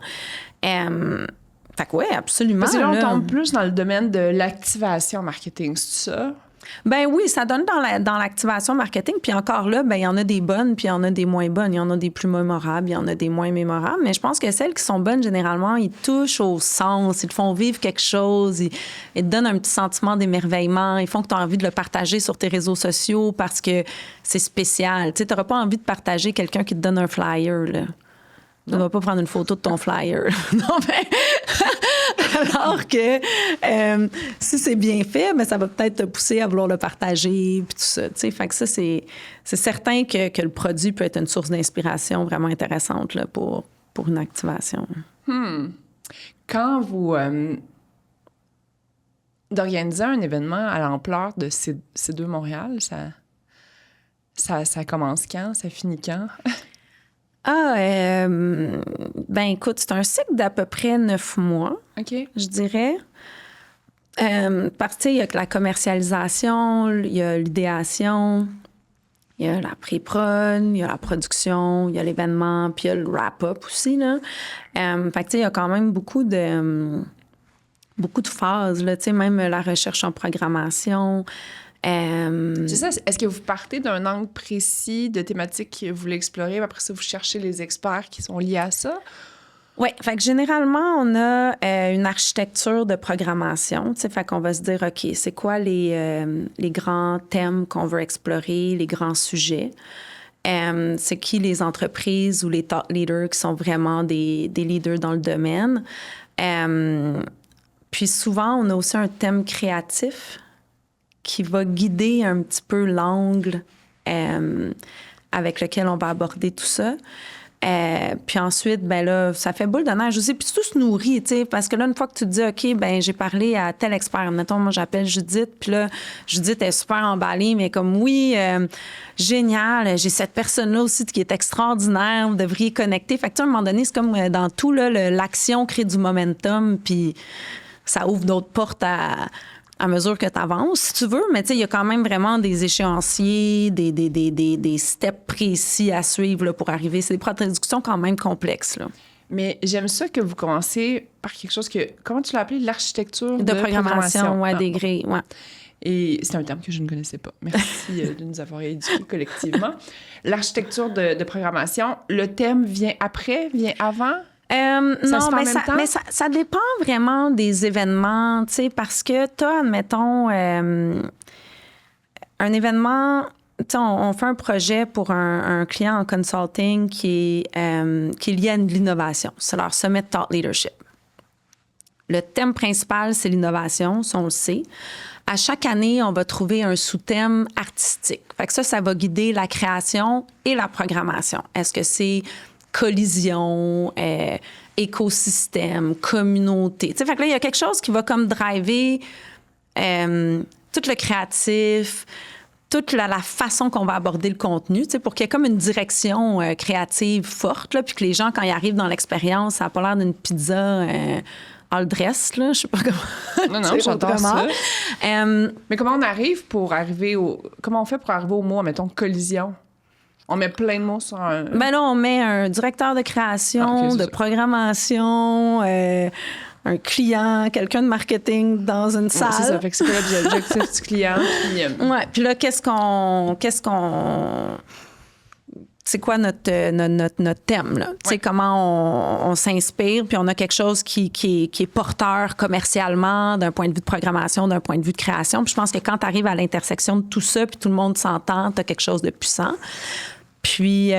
Fait que oui, absolument. Parce que là, on tombe plus dans le domaine de l'activation marketing, c'est ça? Ben oui, ça donne dans l'activation marketing. Puis encore là, il y en a des bonnes, puis il y en a des moins bonnes. Il y en a des plus mémorables, il y en a des moins mémorables. Mais je pense que celles qui sont bonnes, généralement, ils touchent au sens, ils te font vivre quelque chose, ils te donnent un petit sentiment d'émerveillement, ils font que tu as envie de le partager sur tes réseaux sociaux parce que c'est spécial. Tu sais, tu n'auras pas envie de partager quelqu'un qui te donne un flyer, là. Tu ne vas pas prendre une photo de ton flyer. Non, mais... Alors que si c'est bien fait, ça va peut-être te pousser à vouloir le partager puis tout ça. T'sais. Fait que ça, c'est certain que le produit peut être une source d'inspiration vraiment intéressante là, pour une activation. Quand vous d'organiser un événement à l'ampleur de C2 Montréal, ça commence quand? Ça finit quand? Écoute, c'est un cycle d'à peu près 9 mois, je dirais. Parce que, il y a la commercialisation, il y a l'idéation, il y a la pré-prod, il y a la production, il y a l'événement, puis il y a le wrap-up aussi, là. Fait que, il y a quand même beaucoup de beaucoup de phases, là, tu sais, même la recherche en programmation. C'est ça. Est-ce que vous partez d'un angle précis de thématique que vous voulez explorer, après ça, vous cherchez les experts qui sont liés à ça? Oui, fait que généralement, on a une architecture de programmation, tu sais, fait qu'on va se dire, OK, c'est quoi les grands thèmes qu'on veut explorer, les grands sujets? C'est qui les entreprises ou les thought leaders qui sont vraiment des leaders dans le domaine? Puis souvent, on a aussi un thème créatif qui va guider un petit peu l'angle avec lequel on va aborder tout ça. Puis ensuite, ben là, ça fait boule de neige aussi. Puis tout se nourrit, tu sais, parce que là, une fois que tu te dis, OK, ben j'ai parlé à tel expert. Mettons, moi, j'appelle Judith, puis là, Judith est super emballée, mais comme, oui, génial, j'ai cette personne-là aussi qui est extraordinaire, vous devriez connecter. Fait que, tu sais, à un moment donné, c'est comme dans tout, là, l'action crée du momentum, puis ça ouvre d'autres portes à mesure que tu avances, si tu veux. Mais tu sais, il y a quand même vraiment des échéanciers, des steps précis à suivre là, pour arriver. C'est des traductions quand même complexes. Là. Mais j'aime ça que vous commencez par quelque chose que... Comment tu l'as appelé? L'architecture de programmation. Ouais, des grilles, ouais. Et c'est un terme que je ne connaissais pas. Merci de nous avoir éduqués collectivement. L'architecture de programmation, le thème vient après, vient avant? Non, mais ça dépend vraiment des événements, tu sais, parce que tu as, admettons, un événement, tu sais, on fait un projet pour un client en consulting qui est lié à l'innovation. C'est leur Summit Thought Leadership. Le thème principal, c'est l'innovation, ça, on le sait. À chaque année, on va trouver un sous-thème artistique. Fait que ça va guider la création et la programmation. Est-ce que c'est collision, écosystème, communauté. Tu sais, fait que là, il y a quelque chose qui va comme driver tout le créatif, toute la façon qu'on va aborder le contenu, tu sais, pour qu'il y ait comme une direction créative forte, là, puis que les gens, quand ils arrivent dans l'expérience, ça n'a pas l'air d'une pizza all dress, là, je sais pas comment. Non, j'entends ça. Mais comment on arrive pour arriver Comment on fait pour arriver au mot, mettons, collision? On met plein de mots sur un... Ben là, on met un directeur de création, de programmation, un client, quelqu'un de marketing dans une salle. C'est ça, fait que c'est l'objectif du client. Puis, ouais, puis là, c'est quoi notre thème, là? Tu sais, comment on s'inspire, puis on a quelque chose qui est porteur commercialement, d'un point de vue de programmation, d'un point de vue de création. Puis je pense que quand tu arrives à l'intersection de tout ça, puis tout le monde s'entend, tu as quelque chose de puissant. Puis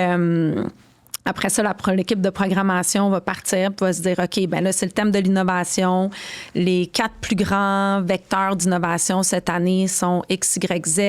après ça, l'équipe de programmation va partir et va se dire, OK, ben là, c'est le thème de l'innovation. Les 4 plus grands vecteurs d'innovation cette année sont X, Y, Z.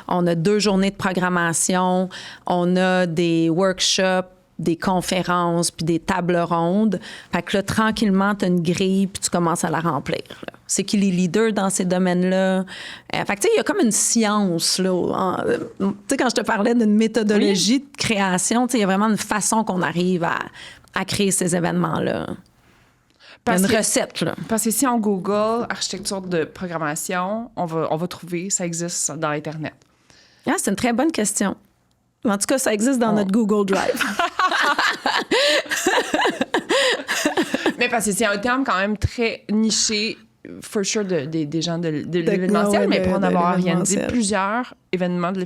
On a 2 journées de programmation. On a des workshops, des conférences, puis des tables rondes. Fait que là, tranquillement, tu as une grille, puis tu commences à la remplir. Là. C'est qui les leaders dans ces domaines-là? Fait que, tu sais, il y a comme une science, là. Tu sais, quand je te parlais d'une méthodologie de création, tu sais, il y a vraiment une façon qu'on arrive à créer ces événements-là. Il y a une recette, là. Parce que si on Google architecture de programmation, on va trouver, ça existe dans Internet. Ah, c'est une très bonne question. En tout cas, ça existe dans notre Google Drive. Mais parce que c'est un terme quand même très niché, for sure, des gens de l'événementiel, mais pour en avoir organisé plusieurs événements de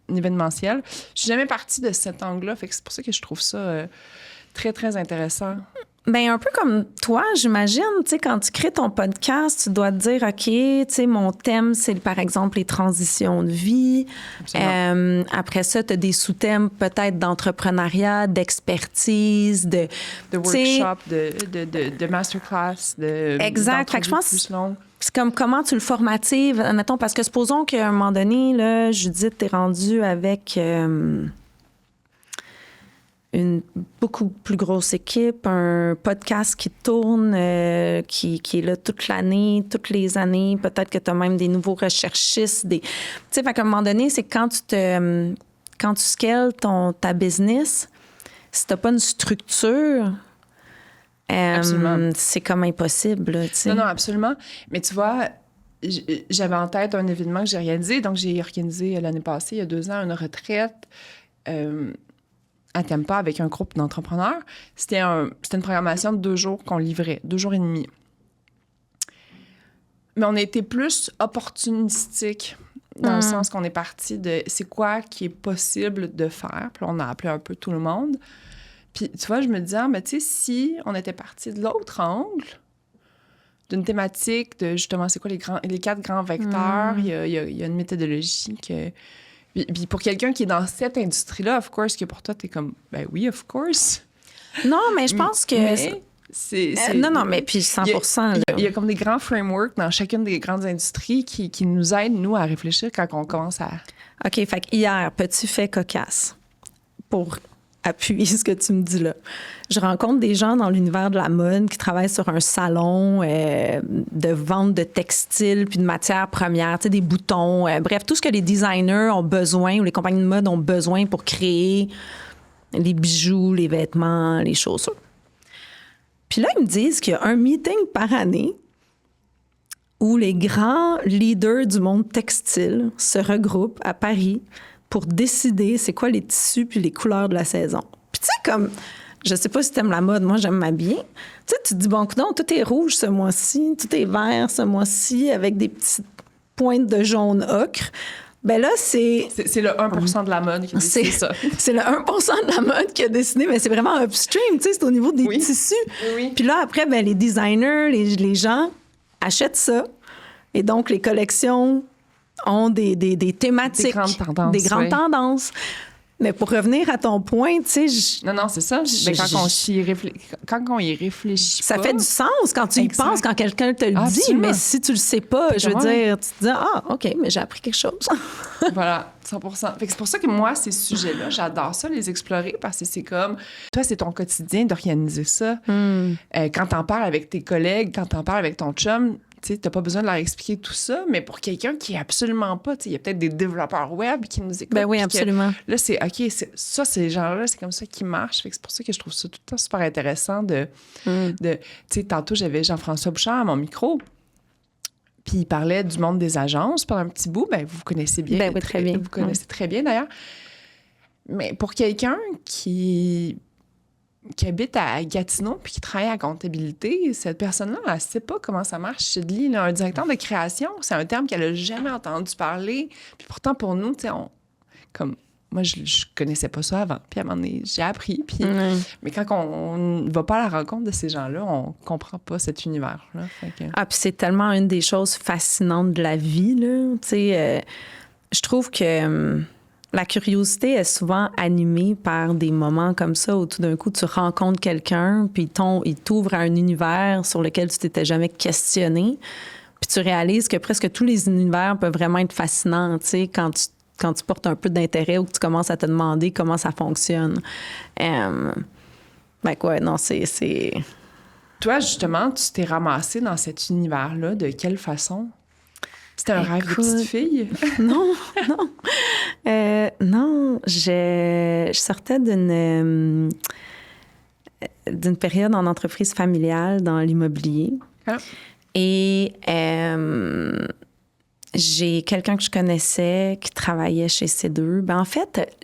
l'événementiel, je suis jamais partie de cet angle-là, fait que c'est pour ça que je trouve ça très, très intéressant. Bien, un peu comme toi, j'imagine, tu sais, quand tu crées ton podcast, tu dois te dire, OK, tu sais, mon thème, c'est par exemple les transitions de vie. Après ça, tu as des sous-thèmes peut-être d'entrepreneuriat, d'expertise, de workshop, de masterclass, exact. Fait que je pense plus long. C'est comme comment tu le formatives, mettons, parce que supposons qu'à un moment donné, là, Judith, t'es rendue avec... une beaucoup plus grosse équipe, un podcast qui tourne, qui est là toute l'année, toutes les années. Peut-être que tu as même des nouveaux recherchistes. Tu sais, fait qu'à un moment donné, c'est quand tu scales ta business, si tu n'as pas une structure, c'est comme impossible. Là, non, absolument. Mais tu vois, j'avais en tête un événement que j'ai réalisé. Donc, j'ai organisé l'année passée, il y a 2 ans, une retraite à Tampa avec un groupe d'entrepreneurs. C'était une programmation de 2 jours qu'on livrait, 2 jours et demi. Mais on a été plus opportunistique dans le sens qu'on est parti de c'est quoi qui est possible de faire. Puis on a appelé un peu tout le monde. Puis tu vois, je me disais, mais tu sais, si on était parti de l'autre angle, d'une thématique de justement, c'est quoi les 4 grands vecteurs, il y a une méthodologie que... Puis pour quelqu'un qui est dans cette industrie-là, of course, que pour toi, t'es comme, ben oui, of course. Non, mais je pense que... Mais non, mais puis 100%. Il y a comme des grands frameworks dans chacune des grandes industries qui nous aident, nous, à réfléchir quand on commence à... OK, fait qu'hier, petit fait cocasse, pour appuyer ce que tu me dis là. Je rencontre des gens dans l'univers de la mode qui travaillent sur un salon de vente de textiles puis de matières premières, tu sais, des boutons, bref, tout ce que les designers ont besoin ou les compagnies de mode ont besoin pour créer les bijoux, les vêtements, les chaussures. Puis là, ils me disent qu'il y a un meeting par année où les grands leaders du monde textile se regroupent à Paris pour décider c'est quoi les tissus puis les couleurs de la saison. Puis tu sais, comme, je sais pas si t'aimes la mode, moi j'aime m'habiller. Tu sais, tu te dis, bon, non, tout est rouge ce mois-ci, tout est vert ce mois-ci avec des petites pointes de jaune ocre. Ben là, c'est le 1% de la mode qui décide ça. C'est le 1% de la mode qui a décidé, mais c'est vraiment upstream, tu sais, c'est au niveau des tissus. Oui. Puis là, après, ben, les designers, les gens achètent ça. Et donc, les collections ont des thématiques. Des grandes tendances. Mais pour revenir à ton point, tu sais... Non, c'est ça. Mais quand on y réfléchit ça pas, fait du sens quand tu y penses, quand quelqu'un te le dit. Absolument. Mais si tu le sais pas, je veux dire, tu te dis, ah, OK, mais j'ai appris quelque chose. Voilà, 100%. Fait que c'est pour ça que moi, ces sujets-là, j'adore ça, les explorer, parce que c'est comme... Toi, c'est ton quotidien d'organiser ça. Quand t'en parles avec tes collègues, quand t'en parles avec ton chum... Tu sais, t'as pas besoin de leur expliquer tout ça, mais pour quelqu'un qui est absolument pas, tu sais, il y a peut-être des développeurs web qui nous écoutent. Ben oui, absolument. Là, c'est OK, ces gens-là, c'est comme ça qui marchent. Fait que c'est pour ça que je trouve ça tout le temps super intéressant de tu sais, tantôt, j'avais Jean-François Bouchard à mon micro, puis il parlait du monde des agences pendant un petit bout. Ben vous connaissez bien. Ben oui, très bien. Vous connaissez très bien, d'ailleurs. Mais pour quelqu'un qui habite à Gatineau puis qui travaille à comptabilité, cette personne-là, elle ne sait pas comment ça marche chez Deli. Un directeur de création, c'est un terme qu'elle n'a jamais entendu parler. Puis pourtant, pour nous, tu sais, comme moi, je connaissais pas ça avant. Puis à un moment donné, j'ai appris. Puis, mais quand on ne va pas à la rencontre de ces gens-là, on comprend pas cet univers-là. Ah, puis c'est tellement une des choses fascinantes de la vie, là. Tu sais, je trouve que... la curiosité est souvent animée par des moments comme ça où tout d'un coup, tu rencontres quelqu'un, puis il t'ouvre à un univers sur lequel tu t'étais jamais questionné. Puis tu réalises que presque tous les univers peuvent vraiment être fascinants, tu sais, quand tu portes un peu d'intérêt ou que tu commences à te demander comment ça fonctionne. Ben quoi, non, c'est... Toi, justement, tu t'es ramassée dans cet univers-là. De quelle façon? C'était un rêve de petite fille? Non. Non, je sortais d'une période en entreprise familiale dans l'immobilier. Ah. Et j'ai quelqu'un que je connaissais qui travaillait chez C2. Ben, en fait,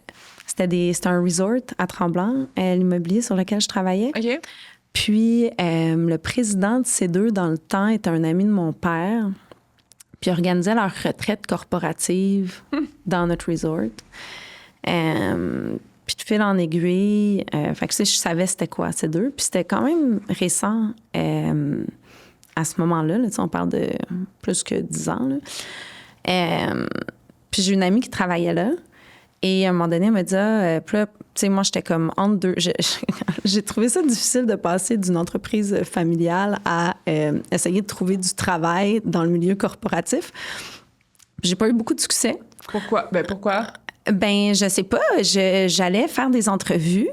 c'était un resort à Tremblant, l'immobilier sur lequel je travaillais. OK. Puis, le président de C2, dans le temps, était un ami de mon père. Puis organisaient leur retraite corporative dans notre resort. Puis de fil en aiguille, fait que, tu sais, je savais c'était quoi, ces deux. Puis c'était quand même récent à ce moment-là. Là, tu sais, on parle de plus que 10 ans. Là. Puis j'ai une amie qui travaillait là. Et à un moment donné, elle me dit, puis là, tu sais, moi, j'étais comme entre deux. J'ai trouvé ça difficile de passer d'une entreprise familiale à essayer de trouver du travail dans le milieu corporatif. J'ai pas eu beaucoup de succès. Pourquoi? Pourquoi? Ben, je sais pas. J'allais faire des entrevues.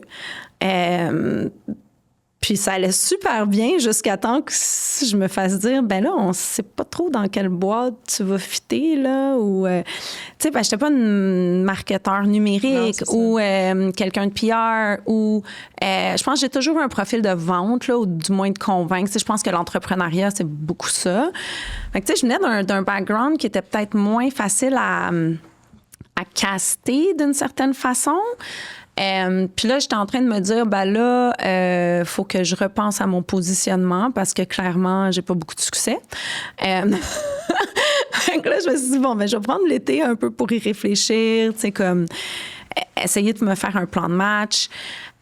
Puis ça allait super bien jusqu'à temps que je me fasse dire, ben là, on sait pas trop dans quelle boîte tu vas fitter, là, ou... tu sais, ben, j'étais pas une marketeur numérique ou quelqu'un de PR ou... je pense que j'ai toujours eu un profil de vente, là, ou du moins de convaincre. Tu sais, je pense que l'entrepreneuriat, c'est beaucoup ça. Fait que, tu sais, je venais d'un background qui était peut-être moins facile à caster d'une certaine façon. Puis là, j'étais en train de me dire, ben là, faut que je repense à mon positionnement parce que clairement, j'ai pas beaucoup de succès. Donc là, je me suis dit, bon, ben, je vais prendre l'été un peu pour y réfléchir, tu sais, comme essayer de me faire un plan de match.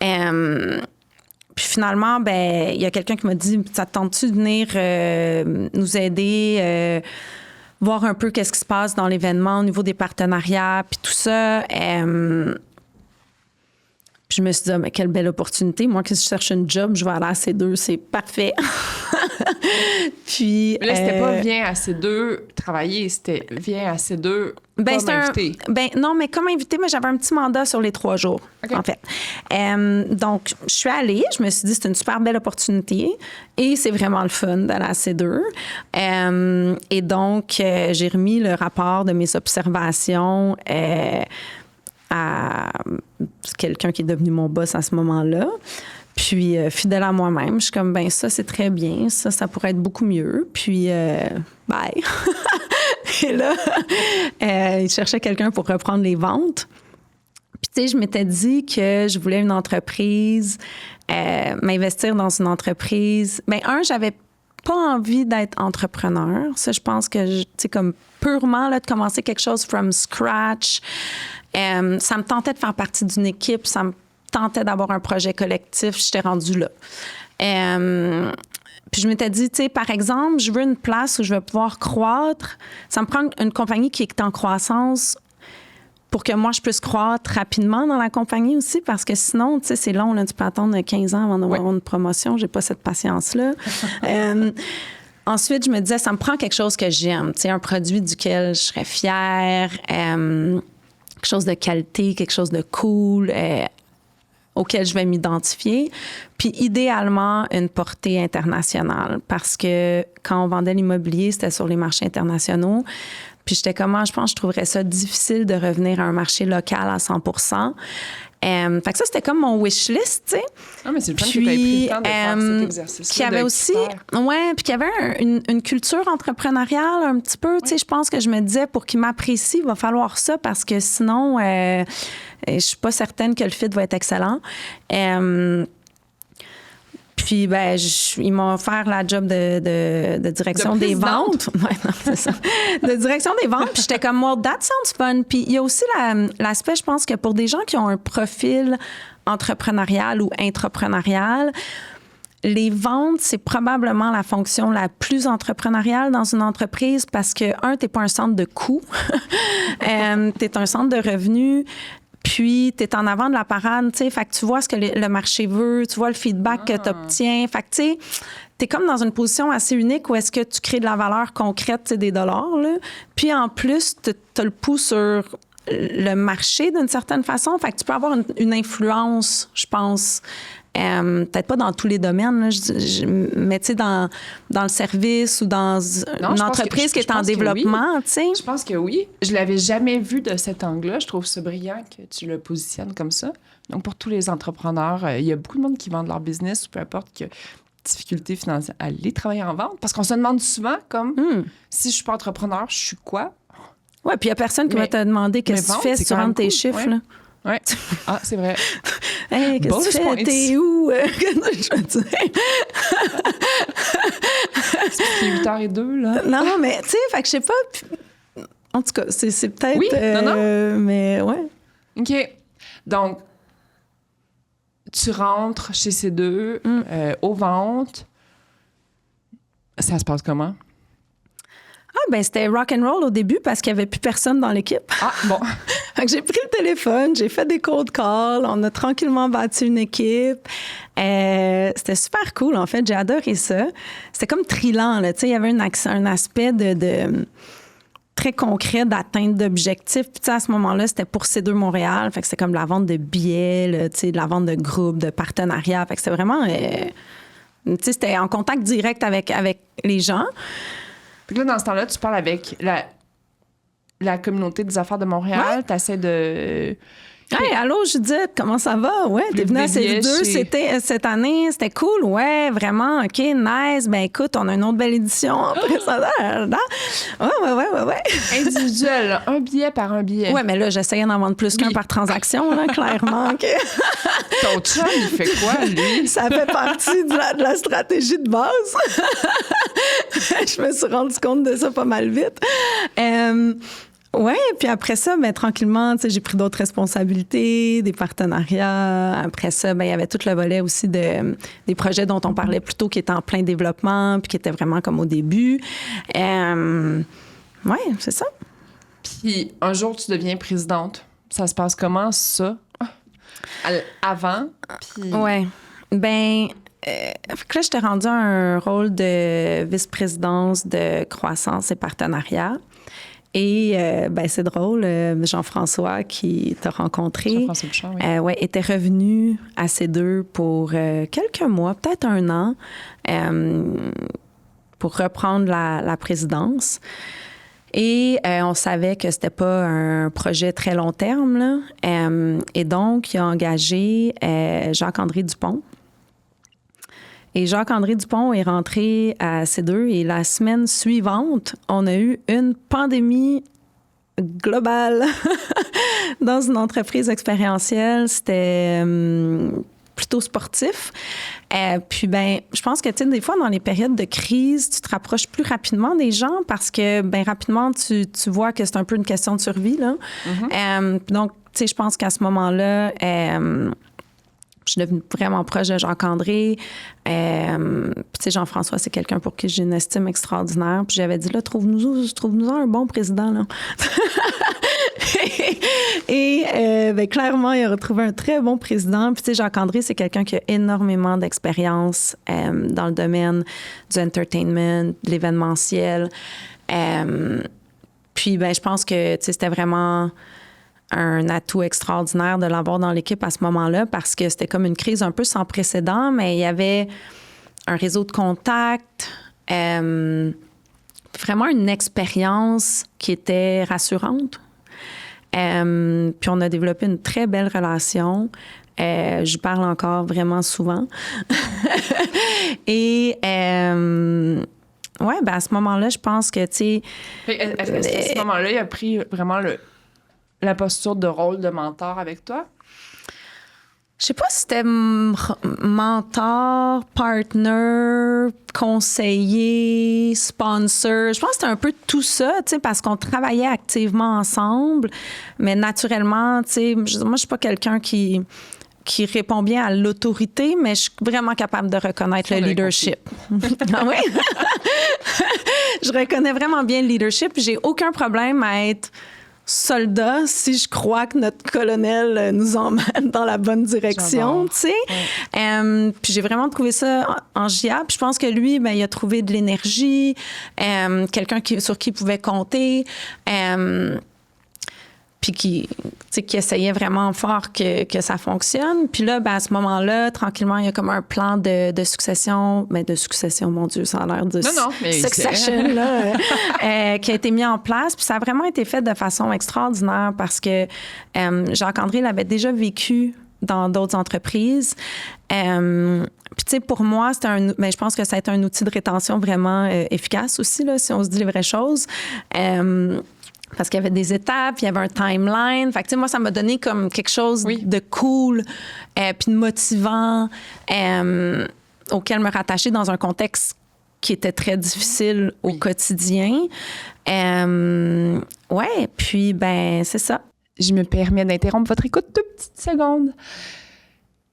Puis finalement, ben, il y a quelqu'un qui m'a dit, ça te tente-tu de venir nous aider, voir un peu qu'est-ce qui se passe dans l'événement au niveau des partenariats, puis tout ça. Puis je me suis dit, mais quelle belle opportunité. Moi, si je cherche un job, je vais aller à C2, c'est parfait. Puis. Mais là, c'était pas viens à C2 travailler, c'était viens à C2 ben, comme invité. Non, mais comme invité, mais j'avais un petit mandat sur les 3 jours, en fait. Donc, je suis allée, je me suis dit, c'est une super belle opportunité et c'est vraiment le fun d'aller à C2. Et donc, j'ai remis le rapport de mes observations à quelqu'un qui est devenu mon boss à ce moment-là. Puis, fidèle à moi-même, je suis comme, ben ça, c'est très bien. Ça pourrait être beaucoup mieux. Puis, bye. Et là, il cherchait quelqu'un pour reprendre les ventes. Puis, tu sais, je m'étais dit que je voulais une entreprise, m'investir dans une entreprise. Bien, j'avais pas envie d'être entrepreneur. Ça, je pense que, tu sais, comme purement, là, de commencer quelque chose from scratch. Ça me tentait de faire partie d'une équipe, ça me tentait d'avoir un projet collectif, j'étais rendue là. Puis je m'étais dit, tu sais, par exemple, je veux une place où je vais pouvoir croître. Ça me prend une compagnie qui est en croissance pour que moi, je puisse croître rapidement dans la compagnie aussi, parce que sinon, tu sais, c'est long, là, tu peux attendre 15 ans avant d'avoir une promotion. J'ai pas cette patience-là. Ensuite, je me disais, ça me prend quelque chose que j'aime, tu sais, un produit duquel je serais fière, quelque chose de qualité, quelque chose de cool, auquel je vais m'identifier. Puis idéalement, une portée internationale, parce que quand on vendait l'immobilier, c'était sur les marchés internationaux. Puis j'étais comment, je pense que je trouverais ça difficile de revenir à un marché local à 100%. Fait que ça, c'était comme mon wish list, tu sais. Ah, mais c'est le fun que tu aies pris le temps de faire cet exercice-là. Qu'il y avait aussi, puis qu'il y avait une culture entrepreneuriale un petit peu, tu sais. Je pense que je me disais, pour qu'il m'apprécie, il va falloir ça, parce que sinon, je suis pas certaine que le fit va être excellent. Puis, ben, ils m'ont offert la job de direction des ventes. Ouais, non, c'est ça. De direction des ventes. Puis j'étais comme, well, that sounds fun. Puis il y a aussi l'aspect, je pense que pour des gens qui ont un profil entrepreneurial ou intrapreneurial, les ventes, c'est probablement la fonction la plus entrepreneuriale dans une entreprise parce que, t'es pas un centre de coûts. T'es un centre de revenus. Puis, tu es en avant de la parade, tu sais, fait que tu vois ce que le marché veut, tu vois le feedback que tu obtiens. Fait que, tu sais, tu es comme dans une position assez unique où est-ce que tu crées de la valeur concrète, tu sais, des dollars, là. Puis, en plus, tu as le pouls sur le marché d'une certaine façon. Fait que tu peux avoir une influence, je pense. Peut-être pas dans tous les domaines, là, mais tu sais, dans le service ou dans une entreprise qui est en développement, tu sais. Je pense que oui. Je l'avais jamais vu de cet angle-là. Je trouve ça brillant que tu le positionnes comme ça. Donc, pour tous les entrepreneurs, il y a beaucoup de monde qui vendent leur business, ou peu importe que difficultés financières, à aller travailler en vente. Parce qu'on se demande souvent, comme, si je suis pas entrepreneur, je suis quoi? Oui, puis il y a personne qui va te demander qu'est-ce que tu fais si tu rentres tes chiffres, là. Oui. Ah, c'est vrai. Hey, qu'est-ce que tu fais? T'es où? Qu'est-ce que je veux dire? C'est 8h02, là. Non, mais tu sais, fait que je sais pas. En tout cas, c'est peut-être. Oui, non. Mais ouais. OK. Donc, tu rentres chez C2 aux ventes. Ça se passe comment? Ah, ben c'était rock and roll au début parce qu'il n'y avait plus personne dans l'équipe. Ah, bon. Fait que j'ai pris le téléphone, j'ai fait des cold calls, on a tranquillement bâti une équipe. C'était super cool, en fait. J'ai adoré ça. C'était comme trillant, là. Tu sais, il y avait un aspect de très concret d'atteinte d'objectifs. Puis, tu sais, à ce moment-là, c'était pour C2 Montréal. Fait que c'était comme la vente de billets, là, tu sais, de la vente de groupes, de partenariats. Fait que c'était vraiment... tu sais, c'était en contact direct avec les gens. Puis là, dans ce temps-là, tu parles avec la communauté des affaires de Montréal. Ouais. Tu essaies de... Hey, allô, Judith, comment ça va? Ouais, t'es venue à CES2 cette année, c'était cool. Ouais, vraiment, OK, nice. Ben écoute, on a une autre belle édition après ça. Ouais. Individuel, là, un billet par un billet. Ouais, mais là, j'essayais d'en vendre plus qu'un par transaction, là, clairement. OK. Ton chum, il fait quoi, lui? Ça fait partie de la stratégie de base. Je me suis rendu compte de ça pas mal vite. Oui, puis après ça, ben, tranquillement, j'ai pris d'autres responsabilités, des partenariats. Après ça, ben, il y avait tout le volet aussi des projets dont on parlait plus tôt qui étaient en plein développement puis qui étaient vraiment comme au début. Oui, c'est ça. Puis un jour, tu deviens présidente. Ça se passe comment, ça? Avant? Puis... Oui. Ben... là, j'étais rendue à un rôle de vice-présidence de croissance et partenariat. Et ben, c'est drôle, Jean-François qui t'a rencontré, Jean-François Bouchard, oui. était revenu à CES2 pour quelques mois, peut-être un an, pour reprendre la présidence. Et on savait que c'était pas un projet très long terme, là. Et donc, il a engagé Jacques-André Dupont. Et Jacques-André Dupont est rentré à CES2 et la semaine suivante, on a eu une pandémie globale dans une entreprise expérientielle. C'était plutôt sportif. Puis, ben, je pense que, tu sais, des fois, dans les périodes de crise, tu te rapproches plus rapidement des gens parce que, ben, rapidement, tu vois que c'est un peu une question de survie, là. Donc, tu sais, je pense qu'à ce moment-là, je suis devenue vraiment proche de Jacques-André. Puis, tu sais, Jean-François, c'est quelqu'un pour qui j'ai une estime extraordinaire. Puis, j'avais dit, là, trouve-nous un bon président, là. Et ben, clairement, il a retrouvé un très bon président. Puis, tu sais, Jacques-André, c'est quelqu'un qui a énormément d'expérience dans le domaine du entertainment, de l'événementiel. Puis, ben, je pense que, tu sais, c'était vraiment un atout extraordinaire de l'avoir dans l'équipe à ce moment-là parce que c'était comme une crise un peu sans précédent, mais il y avait un réseau de contacts, vraiment une expérience qui était rassurante. Puis on a développé une très belle relation. Je parle encore vraiment souvent. Et ouais, ben à ce moment-là, je pense que, tu sais... Est-ce qu'à ce moment-là, il a pris vraiment la posture de rôle de mentor avec toi? Je sais pas si c'était mentor, partner, conseiller, sponsor. Je pense que c'était un peu tout ça, tu sais, parce qu'on travaillait activement ensemble. Mais naturellement, tu sais, moi, je suis pas quelqu'un qui répond bien à l'autorité, mais je suis vraiment capable de reconnaître le leadership. Ah oui? Je reconnais vraiment bien le leadership. J'ai aucun problème à être soldat si je crois que notre colonel nous emmène dans la bonne direction, tu sais. Ouais. Puis j'ai vraiment trouvé ça en JA. Puis je pense que lui, ben, il a trouvé de l'énergie, quelqu'un sur qui il pouvait compter. Puis qui essayait vraiment fort que ça fonctionne. Puis là, ben, à ce moment-là, tranquillement, il y a comme un plan de succession. Ben, de succession, mon Dieu, ça a l'air de succession, là, qui a été mis en place. Puis ça a vraiment été fait de façon extraordinaire parce que Jacques-André l'avait déjà vécu dans d'autres entreprises. Puis, tu sais, pour moi, je pense que ça a été un outil de rétention vraiment efficace aussi, là, si on se dit les vraies choses. Parce qu'il y avait des étapes, il y avait un timeline. Fait que, tu sais, moi, ça m'a donné comme quelque chose de cool puis de motivant auquel me rattacher dans un contexte qui était très difficile au quotidien. Ouais, puis, ben, c'est ça. Je me permets d'interrompre votre écoute 2 petites secondes.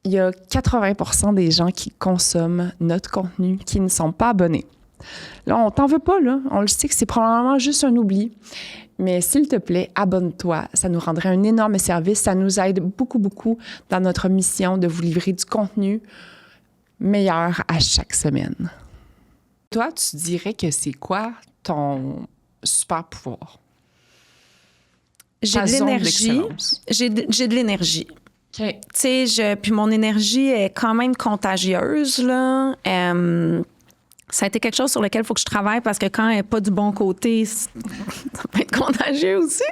Il y a 80% des gens qui consomment notre contenu qui ne sont pas abonnés. Là, on t'en veut pas, là. On le sait que c'est probablement juste un oubli. Mais s'il te plaît, abonne-toi. Ça nous rendrait un énorme service. Ça nous aide beaucoup, beaucoup dans notre mission de vous livrer du contenu meilleur à chaque semaine. Toi, tu dirais que c'est quoi ton super pouvoir? J'ai de l'énergie. J'ai de l'énergie. Okay. Tu sais, puis mon énergie est quand même contagieuse, là. ça a été quelque chose sur lequel il faut que je travaille parce que quand elle n'est pas du bon côté, ça peut être contagieux aussi.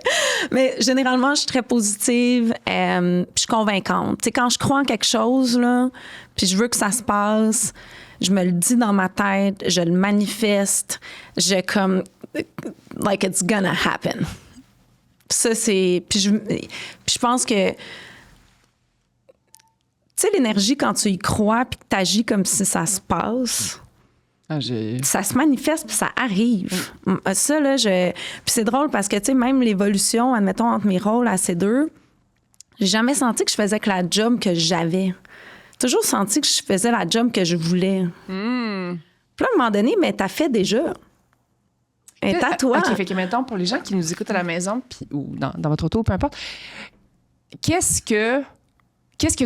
Mais généralement, je suis très positive, puis je suis convaincante. Tu sais, quand je crois en quelque chose, là, puis je veux que ça se passe, je me le dis dans ma tête, je le manifeste, like it's gonna happen. Ça, c'est... Puis je pense que... Tu sais, l'énergie, quand tu y crois puis que tu agis comme si ça se passe... Ça se manifeste puis ça arrive. Ça, là, Puis c'est drôle parce que, tu sais, même l'évolution, admettons, entre mes rôles à ces deux, j'ai jamais senti que je faisais que la job que j'avais. Toujours senti que je faisais la job que je voulais. Puis là, à un moment donné, mais t'as fait déjà. Et à toi. OK, fait que maintenant, pour les gens qui nous écoutent à la maison ou dans votre auto, peu importe, qu'est-ce que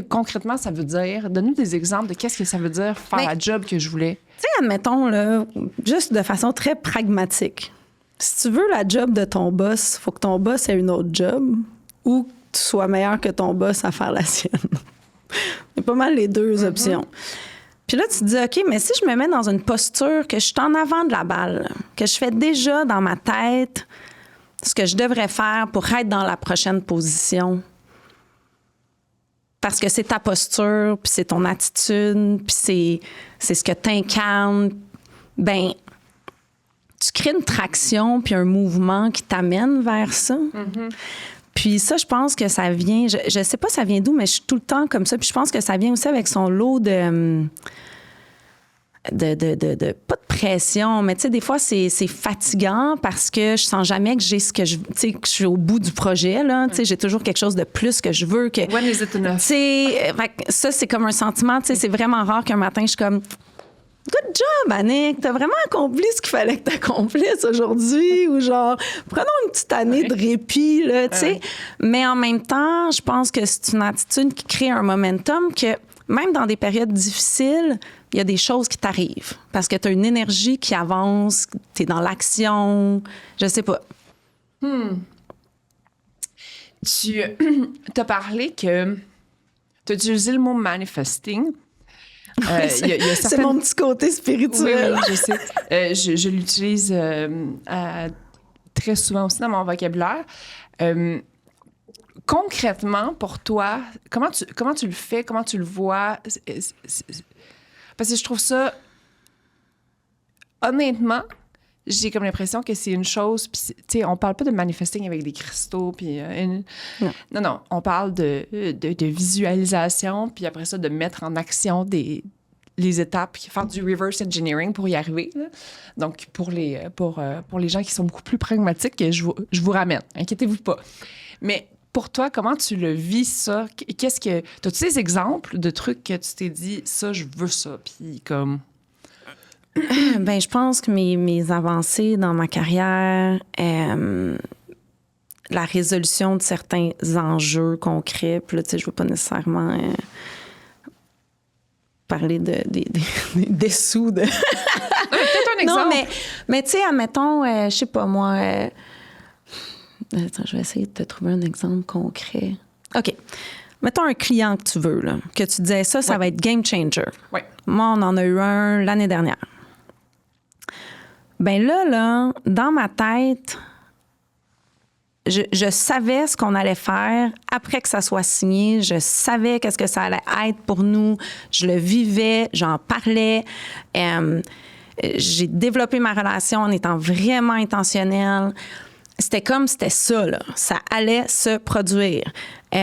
concrètement ça veut dire? Donne-nous des exemples de qu'est-ce que ça veut dire faire la job que je voulais. Tu sais, admettons, là, juste de façon très pragmatique. Si tu veux la job de ton boss, il faut que ton boss ait une autre job ou que tu sois meilleur que ton boss à faire la sienne. C'est pas mal les deux options. Puis là, tu te dis, OK, mais si je me mets dans une posture que je suis en avant de la balle, que je fais déjà dans ma tête ce que je devrais faire pour être dans la prochaine position, parce que c'est ta posture, puis c'est ton attitude, puis c'est ce que t'incarnes, ben tu crées une traction puis un mouvement qui t'amène vers ça. Puis ça, je pense que ça vient... Je sais pas ça vient d'où, mais je suis tout le temps comme ça. Puis je pense que ça vient aussi avec son lot de pas de pression, mais tu sais, des fois, c'est fatigant parce que je sens jamais que j'ai ce que je... Tu sais, que je suis au bout du projet, là. Tu sais, j'ai toujours quelque chose de plus que je veux. Que, When is it enough? Tu sais, ça, c'est comme un sentiment. Tu sais, c'est vraiment rare qu'un matin, je suis comme... Good job, Annick! T'as vraiment accompli ce qu'il fallait que t'accomplisses aujourd'hui. Ou genre, prenons une petite année de répit, là, tu sais. Mais en même temps, je pense que c'est une attitude qui crée un momentum que, même dans des périodes difficiles, il y a des choses qui t'arrivent. Parce que t'as une énergie qui avance, t'es dans l'action, je sais pas. Tu as parlé que... Tu as utilisé le mot « manifesting ». C'est mon petit côté spirituel. Oui, je sais. Je l'utilise très souvent aussi dans mon vocabulaire. Concrètement, pour toi, comment tu le fais? Comment tu le vois? Parce que je trouve ça... Honnêtement, j'ai comme l'impression que c'est une chose... Puis, tu sais, on parle pas de manifesting avec des cristaux, puis... Non, on parle de visualisation, puis après ça, de mettre en action les étapes, faire du reverse engineering pour y arriver. Là. Donc, pour les gens qui sont beaucoup plus pragmatiques, je vous ramène. Inquiétez-vous pas. Mais pour toi, comment tu le vis, ça? T'as-tu des exemples de trucs que tu t'es dit, ça, je veux ça, puis comme... Ben, je pense que mes avancées dans ma carrière, la résolution de certains enjeux concrets, puis là, tu sais, je veux pas nécessairement... parler des sous de... Peut-être un exemple. Non, mais tu sais, admettons, je sais pas moi... Attends, je vais essayer de te trouver un exemple concret. OK. Mettons un client que tu veux, là, que tu disais ça va être game changer. Oui. Moi, on en a eu un l'année dernière. Ben là, dans ma tête... Je savais ce qu'on allait faire après que ça soit signé. Je savais qu'est-ce que ça allait être pour nous. Je le vivais, j'en parlais. J'ai développé ma relation en étant vraiment intentionnelle. C'était ça, là. Ça allait se produire. Puis,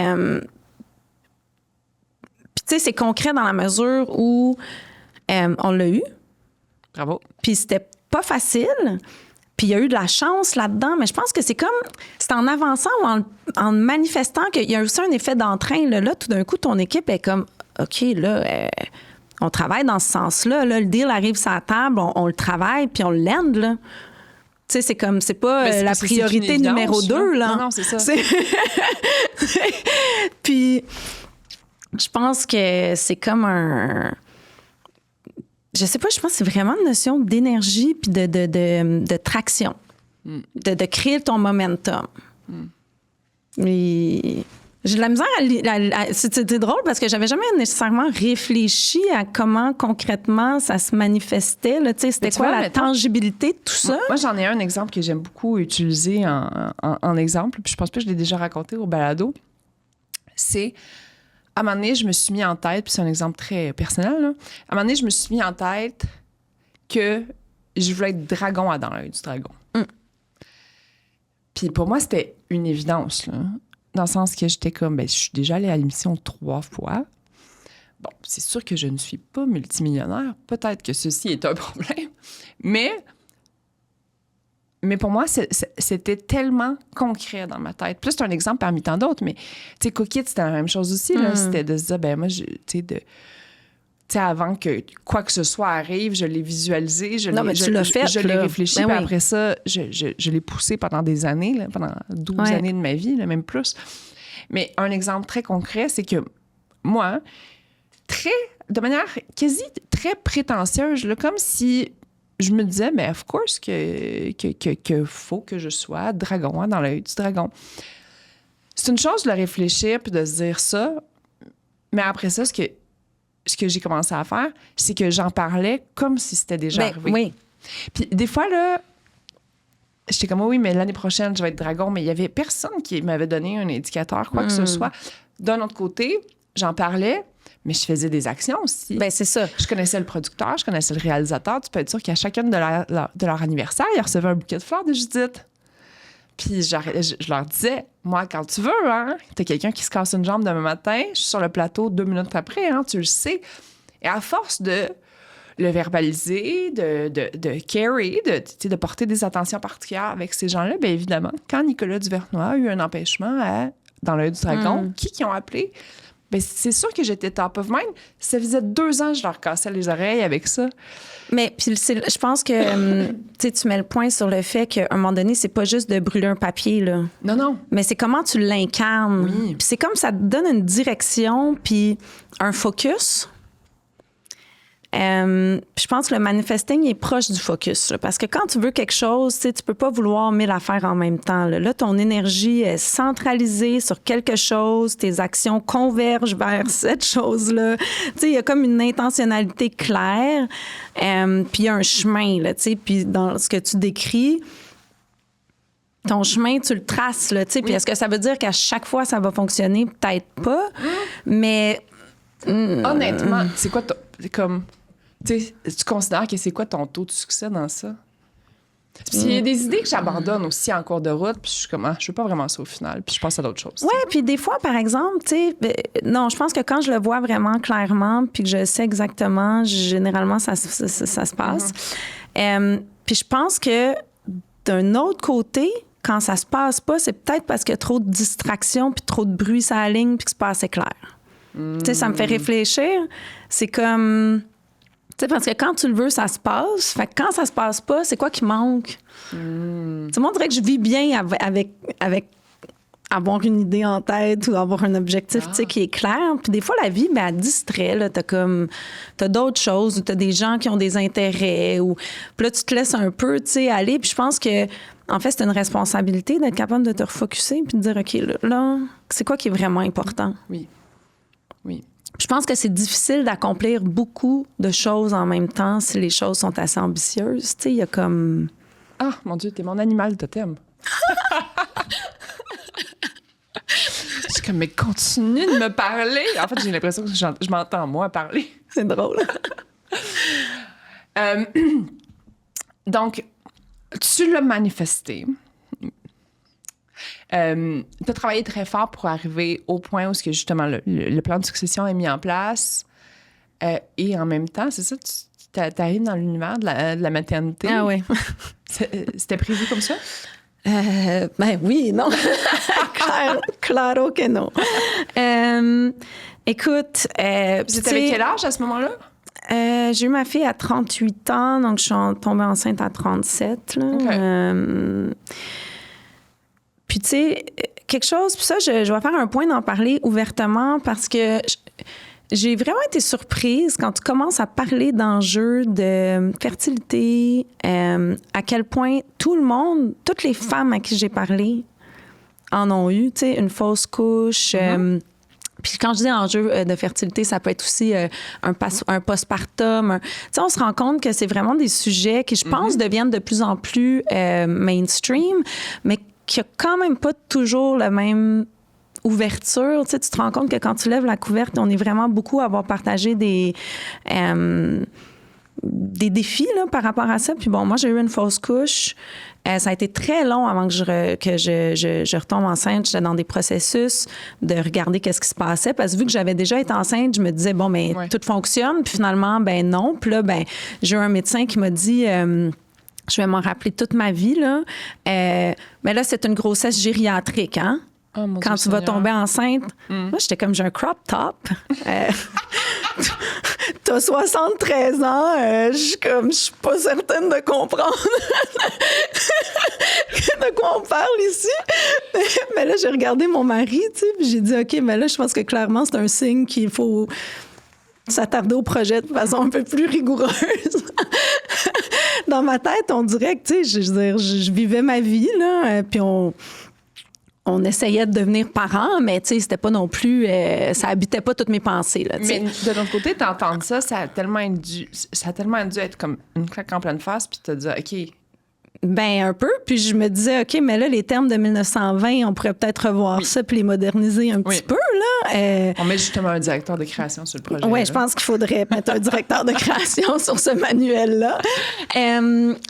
tu sais, c'est concret dans la mesure où on l'a eu. Bravo. Puis, c'était pas facile. Puis il y a eu de la chance là-dedans, mais je pense que c'est en avançant ou en manifestant qu'il y a aussi un effet d'entrain. Là, tout d'un coup, ton équipe est comme, OK, là, on travaille dans ce sens-là. Là, le deal arrive sur la table, on le travaille, puis on le lend, là. Tu sais, c'est pas la priorité numéro 2, là. Non, c'est ça. Puis je pense que c'est comme un... Je sais pas, je pense que c'est vraiment une notion d'énergie puis de traction, de créer ton momentum. Et J'ai de la misère c'était drôle parce que j'avais jamais nécessairement réfléchi à comment concrètement ça se manifestait. Là, c'était quoi la tangibilité de tout ça? Moi, j'en ai un exemple que j'aime beaucoup utiliser en exemple, puis je pense pas que je l'ai déjà raconté au balado. C'est, à un moment donné, je me suis mis en tête, puis c'est un exemple très personnel, là. À un moment donné, je me suis mis en tête que je voulais être dragon à dans l'œil du dragon. Puis pour moi, c'était une évidence, là. Dans le sens que j'étais comme, je suis déjà allée à l'émission 3 fois. Bon, c'est sûr que je ne suis pas multimillionnaire. Peut-être que ceci est un problème. Mais pour moi, c'était tellement concret dans ma tête. Puis là, c'est un exemple parmi tant d'autres, mais, tu sais, Cookit, c'était la même chose aussi, là. C'était de se dire, moi, tu sais, avant que quoi que ce soit arrive, je l'ai visualisé, je l'ai réfléchi, puis après ça, je l'ai poussé pendant des années, là, pendant 12 années de ma vie, là, même plus. Mais un exemple très concret, c'est que moi, de manière quasi très prétentieuse, là, comme si je me disais, mais of course que faut que je sois dragon, hein, dans l'œil du dragon. C'est une chose de le réfléchir puis de se dire ça, mais après ça, ce que j'ai commencé à faire, c'est que j'en parlais comme si c'était déjà arrivé. Oui. Puis des fois, là, j'étais comme, oui, mais l'année prochaine, je vais être dragon. Mais il y avait personne qui m'avait donné un indicateur, quoi que ce soit. D'un autre côté, j'en parlais, mais je faisais des actions aussi. C'est ça. Je connaissais le producteur, je connaissais le réalisateur. Tu peux être sûr qu'à chacune de leur anniversaire, ils recevaient un bouquet de fleurs de Judith. Puis je leur disais, moi, quand tu veux, hein, t'as quelqu'un qui se casse une jambe demain matin, je suis sur le plateau 2 minutes après, hein, tu le sais. Et à force de le verbaliser, de carry, de porter des attentions particulières avec ces gens-là, bien évidemment, quand Nicolas Duvernois a eu un empêchement dans l'œil du dragon, qui ont appelé? Bien, c'est sûr que j'étais top of mind. Ça faisait 2 ans que je leur cassais les oreilles avec ça. Mais puis je pense que tu mets le point sur le fait qu'à un moment donné, c'est pas juste de brûler un papier, là. Non. Mais c'est comment tu l'incarnes. Oui. Puis c'est comme ça te donne une direction puis un focus. Je pense que le manifesting est proche du focus. Là, parce que quand tu veux quelque chose, tu peux pas vouloir 1000 affaires en même temps. Là, ton énergie est centralisée sur quelque chose. Tes actions convergent vers cette chose-là. Il y a comme une intentionnalité claire. Puis il y a un chemin. Là, puis dans ce que tu décris, ton chemin, tu le traces. Là, puis est-ce que ça veut dire qu'à chaque fois, ça va fonctionner? Peut-être pas. Mais... honnêtement, c'est quoi tu considères que c'est quoi ton taux de succès dans ça? Puis il y a des idées que j'abandonne aussi en cours de route, puis je suis comme, je veux pas vraiment ça au final, puis je passe à d'autres choses. Oui, puis des fois, par exemple, non, je pense que quand je le vois vraiment clairement, puis que je sais exactement, généralement, ça se passe. Puis je pense que d'un autre côté, quand ça se passe pas, c'est peut-être parce qu'il y a trop de distractions, puis trop de bruit sur la ligne, puis que c'est pas assez clair. Tu sais, ça me fait réfléchir. C'est comme... Tu sais, parce que quand tu le veux, ça se passe. Fait que quand ça se passe pas, c'est quoi qui manque? Tu sais, moi, on dirait que je vis bien avec avoir une idée en tête ou avoir un objectif, tu sais, qui est clair. Puis des fois, la vie, elle distrait, là. T'as d'autres choses ou t'as des gens qui ont des intérêts ou... Puis là, tu te laisses un peu, tu sais, aller. Puis je pense que, en fait, c'est une responsabilité d'être capable de te refocuser puis de dire, OK, là, c'est quoi qui est vraiment important? Oui. Je pense que c'est difficile d'accomplir beaucoup de choses en même temps si les choses sont assez ambitieuses. Tu sais, il y a comme... Ah, mon Dieu, t'es mon animal totem. Je suis comme, mais continue de me parler. En fait, j'ai l'impression que je m'entends, moi, parler. C'est drôle. Donc, tu l'as manifesté. Tu as travaillé très fort pour arriver au point où justement le plan de succession est mis en place. Et en même temps, c'est ça, tu arrives dans l'univers de la maternité. Ah oui. C'était prévu comme ça? Ben oui, non. Claro que non. Écoute... C'était avec quel âge à ce moment-là? J'ai eu ma fille à 38 ans, donc je suis tombée enceinte à 37. Là. Okay. Puis, tu sais, quelque chose... Puis ça, je vais faire un point d'en parler ouvertement parce que j'ai vraiment été surprise quand tu commences à parler d'enjeux de fertilité, à quel point tout le monde, toutes les femmes à qui j'ai parlé, en ont eu, tu sais, une fausse couche. Puis quand je dis enjeu de fertilité, ça peut être aussi un postpartum. Tu sais, on se rend compte que c'est vraiment des sujets qui, je pense, deviennent de plus en plus mainstream, mais qui a quand même pas toujours le même ouverture. Tu sais, tu te rends compte que quand tu lèves la couverte, on est vraiment beaucoup à avoir partagé des défis là, par rapport à ça. Puis bon, moi, j'ai eu une fausse couche. Ça a été très long avant que je retombe enceinte. J'étais dans des processus de regarder qu'est-ce qui se passait. Parce que vu que j'avais déjà été enceinte, je me disais, bon, ben tout fonctionne. Puis finalement, ben non. Puis là, ben j'ai eu un médecin qui m'a dit... je vais m'en rappeler toute ma vie, là. Mais là, c'est une grossesse gériatrique, hein? Oh, mon Quand Dieu tu vas Seigneur. tomber enceinte. Moi, j'étais comme, j'ai un crop top. T'as 73 ans. Je suis pas certaine de comprendre de quoi on parle ici. Mais là, j'ai regardé mon mari, tu sais, puis j'ai dit, OK, mais là, je pense que clairement, c'est un signe qu'il faut s'attarder au projet de façon un peu plus rigoureuse. Dans ma tête, on dirait que, tu sais, je vivais ma vie, là, puis on essayait de devenir parents, mais tu sais, c'était pas non plus... ça habitait pas toutes mes pensées, là, tu sais. Mais de l'autre côté, t'entendre ça, ça a tellement dû être comme une claque en pleine face, puis te dire, OK... Ben un peu. Puis je me disais, OK, mais là, les termes de 1920, on pourrait peut-être revoir ça puis les moderniser un petit peu, là. On met justement un directeur de création sur le projet. Oui, je pense qu'il faudrait mettre un directeur de création sur ce manuel-là.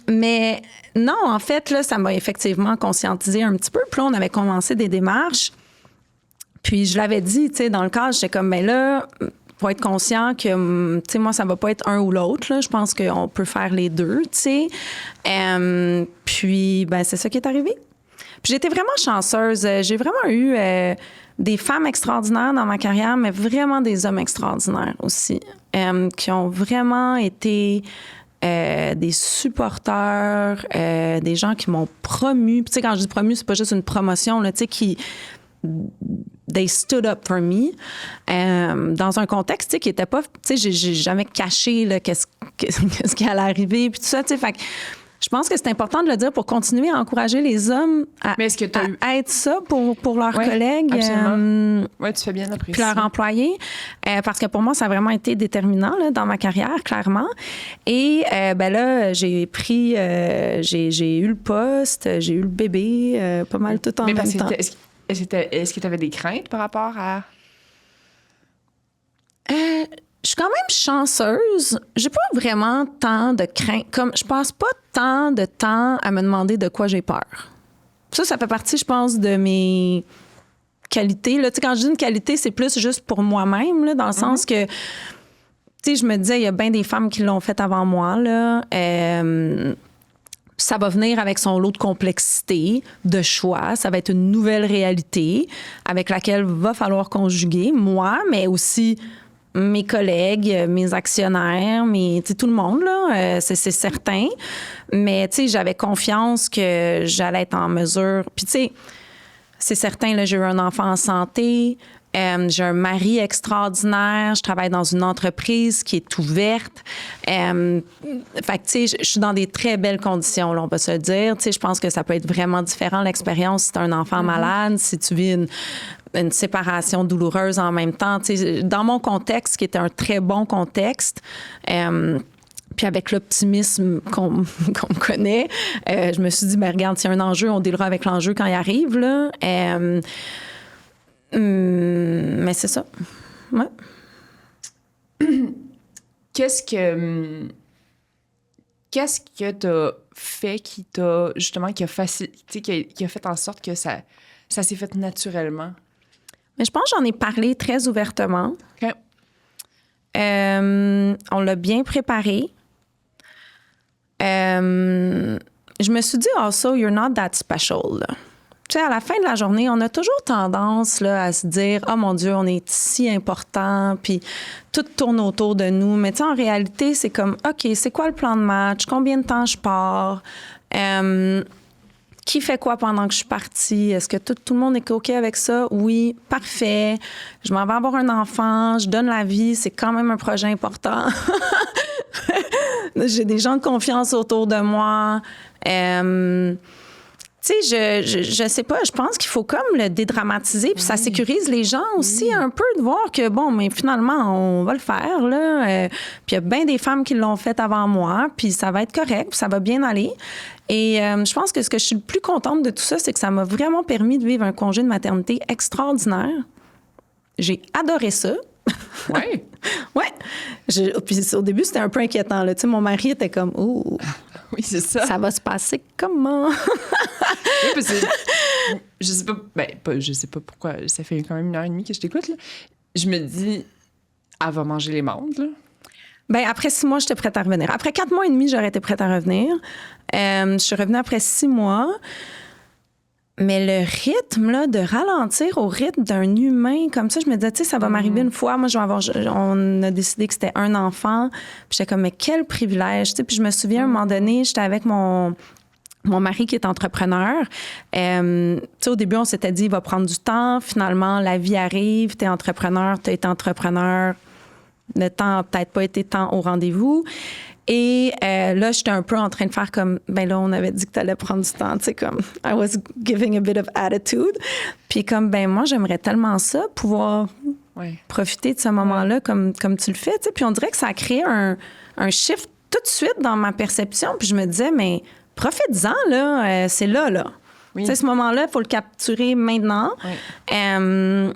Mais non, en fait, là, ça m'a effectivement conscientisé un petit peu. Puis là, on avait commencé des démarches. Puis je l'avais dit, tu sais, dans le cadre, j'étais comme, ben là... faut être conscient que, tu sais, moi, ça va pas être un ou l'autre, là. Je pense qu'on peut faire les deux, tu sais. Puis, ben c'est ça qui est arrivé. Puis j'ai été vraiment chanceuse. J'ai vraiment eu des femmes extraordinaires dans ma carrière, mais vraiment des hommes extraordinaires aussi, qui ont vraiment été des supporters, des gens qui m'ont promu. Puis, tu sais, quand je dis promu, c'est pas juste une promotion, là, tu sais, qui... They stood up for me. Dans un contexte, tu sais, qui était pas... Tu sais, j'ai jamais caché, là, qu'est-ce qui allait arriver, puis tout ça, tu sais. Fait que je pense que c'est important de le dire pour continuer à encourager les hommes à être ça pour leurs collègues. Oui, tu fais bien apprécier. Puis leurs employés. Parce que pour moi, ça a vraiment été déterminant là, dans ma carrière, clairement. Et ben là, j'ai pris... j'ai eu le poste, j'ai eu le bébé, pas mal tout en même temps. Est-ce que tu avais des craintes par rapport à... Je suis quand même chanceuse. J'ai pas vraiment tant de crainte. Comme je passe pas tant de temps à me demander de quoi j'ai peur. Ça fait partie, je pense, de mes qualités. Là, tu sais, quand je dis une qualité, c'est plus juste pour moi-même, là, dans le sens que, tu sais, je me disais, il y a bien des femmes qui l'ont fait avant moi, là. Ça va venir avec son lot de complexité, de choix. Ça va être une nouvelle réalité avec laquelle va falloir conjuguer, moi, mais aussi mes collègues, mes actionnaires, tout le monde, là, c'est certain. Mais, tu sais, j'avais confiance que j'allais être en mesure. Puis, tu sais, c'est certain, là, j'ai eu un enfant en santé. J'ai un mari extraordinaire. Je travaille dans une entreprise qui est ouverte. Fait que, tu sais, je suis dans des très belles conditions, là, on peut se le dire. Tu sais, je pense que ça peut être vraiment différent, l'expérience, si tu as un enfant malade, si tu vis une séparation douloureuse en même temps. Tu sais, dans mon contexte, qui était un très bon contexte, puis avec l'optimisme qu'on me connaît, je me suis dit, ben regarde, s'il y a un enjeu, on dealera avec l'enjeu quand il arrive, là. Mais c'est ça. Ouais. Qu'est-ce que t'as fait qui t'a justement qui a facilité, qui a fait en sorte que ça s'est fait naturellement? Mais je pense que j'en ai parlé très ouvertement. OK. On l'a bien préparé. Je me suis dit, also, you're not that special, là. Tu sais, à la fin de la journée, on a toujours tendance là, à se dire « Oh mon Dieu, on est si important, puis tout tourne autour de nous. » Mais tu sais, en réalité, c'est comme « OK, c'est quoi le plan de match? Combien de temps je pars? Qui fait quoi pendant que je suis partie? Est-ce que tout le monde est OK avec ça? Oui, parfait. Je m'en vais avoir un enfant, je donne la vie, c'est quand même un projet important. J'ai des gens de confiance autour de moi. » Tu sais, je sais pas, je pense qu'il faut comme le dédramatiser, puis ça sécurise les gens aussi un peu de voir que, bon, mais finalement, on va le faire, là. Puis il y a bien des femmes qui l'ont fait avant moi, puis ça va être correct, puis ça va bien aller. Et je pense que ce que je suis le plus contente de tout ça, c'est que ça m'a vraiment permis de vivre un congé de maternité extraordinaire. J'ai adoré ça. Oui. Ouais. Puis au début, c'était un peu inquiétant, là. Tu sais, mon mari était comme, « Oh, Oui, c'est ça. ça va se passer comment? » Oui, parce que je sais pas pourquoi, ça fait quand même 1h30 que je t'écoute, là. Je me dis, elle va manger les menthes, là. Bien, après 6 mois, j'étais prête à revenir. Après 4 mois et demi, j'aurais été prête à revenir. Je suis revenue après 6 mois. Mais le rythme, là, de ralentir au rythme d'un humain comme ça, je me disais, tu sais, ça va m'arriver une fois. Moi, on a décidé que c'était un enfant. Puis j'étais comme, mais quel privilège, tu sais. Puis je me souviens, à un moment donné, j'étais avec mon mari qui est entrepreneur. Tu sais, au début, on s'était dit, il va prendre du temps. Finalement, la vie arrive, t'es entrepreneur, t'as été entrepreneur. Le temps n'a peut-être pas été tant au rendez-vous. Et là, j'étais un peu en train de faire comme, ben là, on avait dit que tu allais prendre du temps, tu sais, comme, I was giving a bit of attitude. Puis comme, ben moi, j'aimerais tellement ça, pouvoir profiter de ce moment-là comme tu le fais, tu sais. Puis on dirait que ça a créé un shift tout de suite dans ma perception. Puis je me disais, mais profite-en, là, c'est là, là. Oui. Tu sais, ce moment-là, il faut le capturer maintenant. Oui.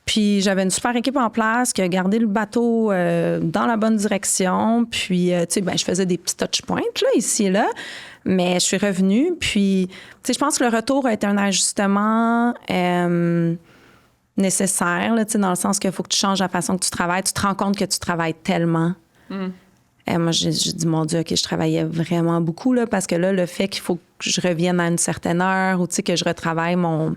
Puis j'avais une super équipe en place qui a gardé le bateau dans la bonne direction. Puis, tu sais, ben, je faisais des petits touch points, là, ici et là. Mais je suis revenue. Puis, tu sais, je pense que le retour a été un ajustement nécessaire, là, tu sais, dans le sens qu'il faut que tu changes la façon que tu travailles. Tu te rends compte que tu travailles tellement. Moi, j'ai dit, mon Dieu, OK, je travaillais vraiment beaucoup, là, parce que là, le fait qu'il faut que je revienne à une certaine heure ou, tu sais, que je retravaille mon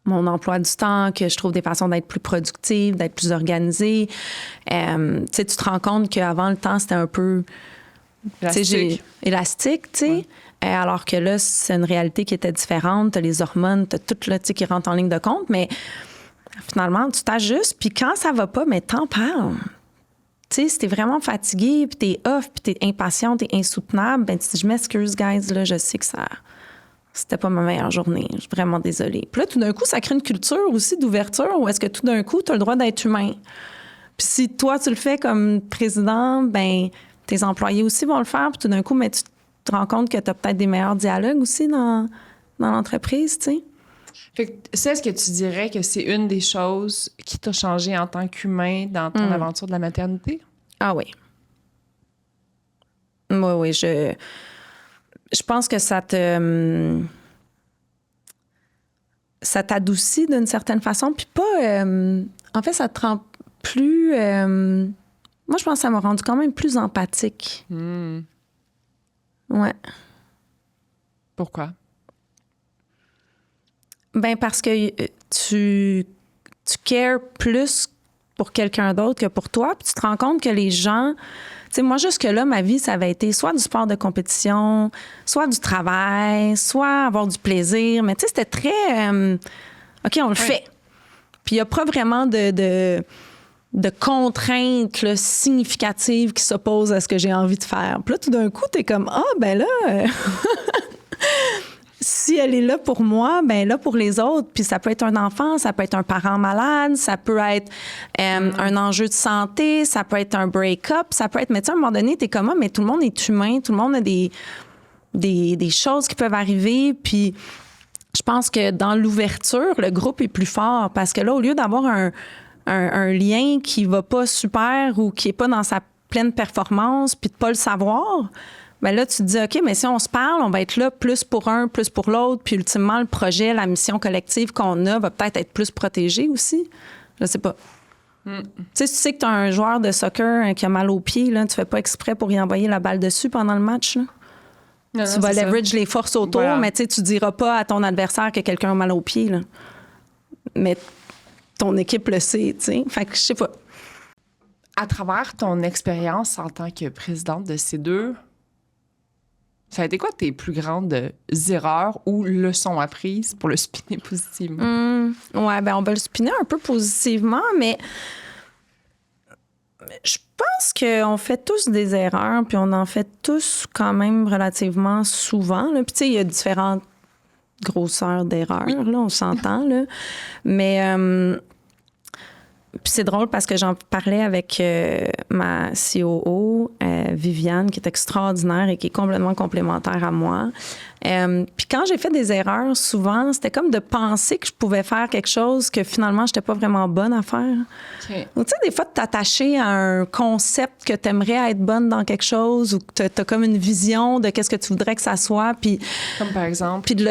emploi du temps, que je trouve des façons d'être plus productive, d'être plus organisée. Tu sais, tu te rends compte qu'avant, le temps, c'était un peu... Élastique, tu sais. Ouais. Alors que là, c'est une réalité qui était différente. Tu as les hormones, tu as tout, là, tu sais, qui rentre en ligne de compte. Mais finalement, tu t'ajustes. Puis quand ça va pas, mais t'en parles. Tu sais, si t'es vraiment fatigué, puis t'es off, puis t'es impatient, t'es insoutenable, ben tu dis, je m'excuse, guys, là, je sais que ça... C'était pas ma meilleure journée. Je suis vraiment désolée. Puis là, tout d'un coup, ça crée une culture aussi d'ouverture où est-ce que tout d'un coup, tu as le droit d'être humain. Puis si toi, tu le fais comme président, ben tes employés aussi vont le faire. Puis tout d'un coup, mais tu te rends compte que tu as peut-être des meilleurs dialogues aussi dans l'entreprise, tu sais. Fait que ça, est-ce que tu dirais que c'est une des choses qui t'a changé en tant qu'humain dans ton aventure de la maternité? Ah oui. Oui, je pense que ça t'adoucit d'une certaine façon, puis pas... en fait, ça te rend plus... moi, je pense que ça m'a rendu quand même plus empathique. Ouais. Pourquoi? Ben parce que tu cares plus pour quelqu'un d'autre que pour toi, puis tu te rends compte que les gens... Tu sais, moi, jusque-là, ma vie, ça avait été soit du sport de compétition, soit du travail, soit avoir du plaisir. Mais tu sais, c'était très... OK, on le fait. Puis il n'y a pas vraiment de contraintes là, significatives qui s'opposent à ce que j'ai envie de faire. Puis là, tout d'un coup, t'es comme, ben là... si elle est là pour moi, ben là pour les autres. Puis ça peut être un enfant, ça peut être un parent malade, ça peut être un enjeu de santé, ça peut être un break-up, ça peut être... Mais tu sais, à un moment donné, t'es comme, mais tout le monde est humain, tout le monde a des choses qui peuvent arriver. Puis je pense que dans l'ouverture, le groupe est plus fort parce que là, au lieu d'avoir un lien qui va pas super ou qui est pas dans sa pleine performance puis de pas le savoir... Bien là, tu te dis, OK, mais si on se parle, on va être là plus pour un, plus pour l'autre, puis ultimement, le projet, la mission collective qu'on a va peut-être être plus protégé aussi. Je sais pas. Tu sais que tu as un joueur de soccer qui a mal au pied, là, tu fais pas exprès pour y envoyer la balle dessus pendant le match. Là. Non, tu vas leverage les forces autour, mais tu diras pas à ton adversaire que quelqu'un a mal au pied. Là. Mais ton équipe le sait, tu sais. Fait que je sais pas. À travers ton expérience en tant que présidente de C2, ça a été quoi tes plus grandes erreurs ou leçons apprises pour le spinner positivement? Ouais, ben on va le spinner un peu positivement, mais je pense pense qu'on fait tous des erreurs, puis on en fait tous quand même relativement souvent. Là. Puis tu sais, il y a différentes grosseurs d'erreurs, là, on s'entend. Là. Mais puis c'est drôle parce que j'en parlais avec ma COO, Viviane, qui est extraordinaire et qui est complètement complémentaire à moi. Puis quand j'ai fait des erreurs, souvent, c'était comme de penser que je pouvais faire quelque chose que finalement, je n'étais pas vraiment bonne à faire. OK. Ou tu sais, des fois, de t'attacher à un concept que tu aimerais être bonne dans quelque chose ou que tu as comme une vision de qu'est-ce que tu voudrais que ça soit. Puis, Comme par exemple? puis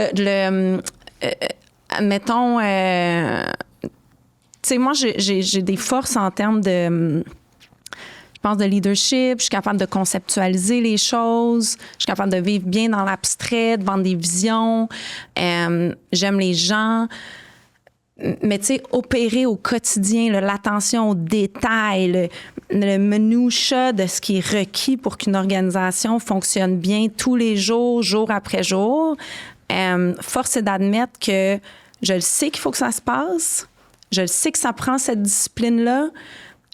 mettons... tu sais, moi, j'ai des forces en termes de, je pense, de leadership. Je suis capable de conceptualiser les choses. Je suis capable de vivre bien dans l'abstrait, de vendre des visions. J'aime les gens. Mais tu sais, opérer au quotidien, là, l'attention aux détails, le minutiae de ce qui est requis pour qu'une organisation fonctionne bien tous les jours, jour après jour. Force est d'admettre que je le sais qu'il faut que ça se passe. Je le sais que ça prend cette discipline-là.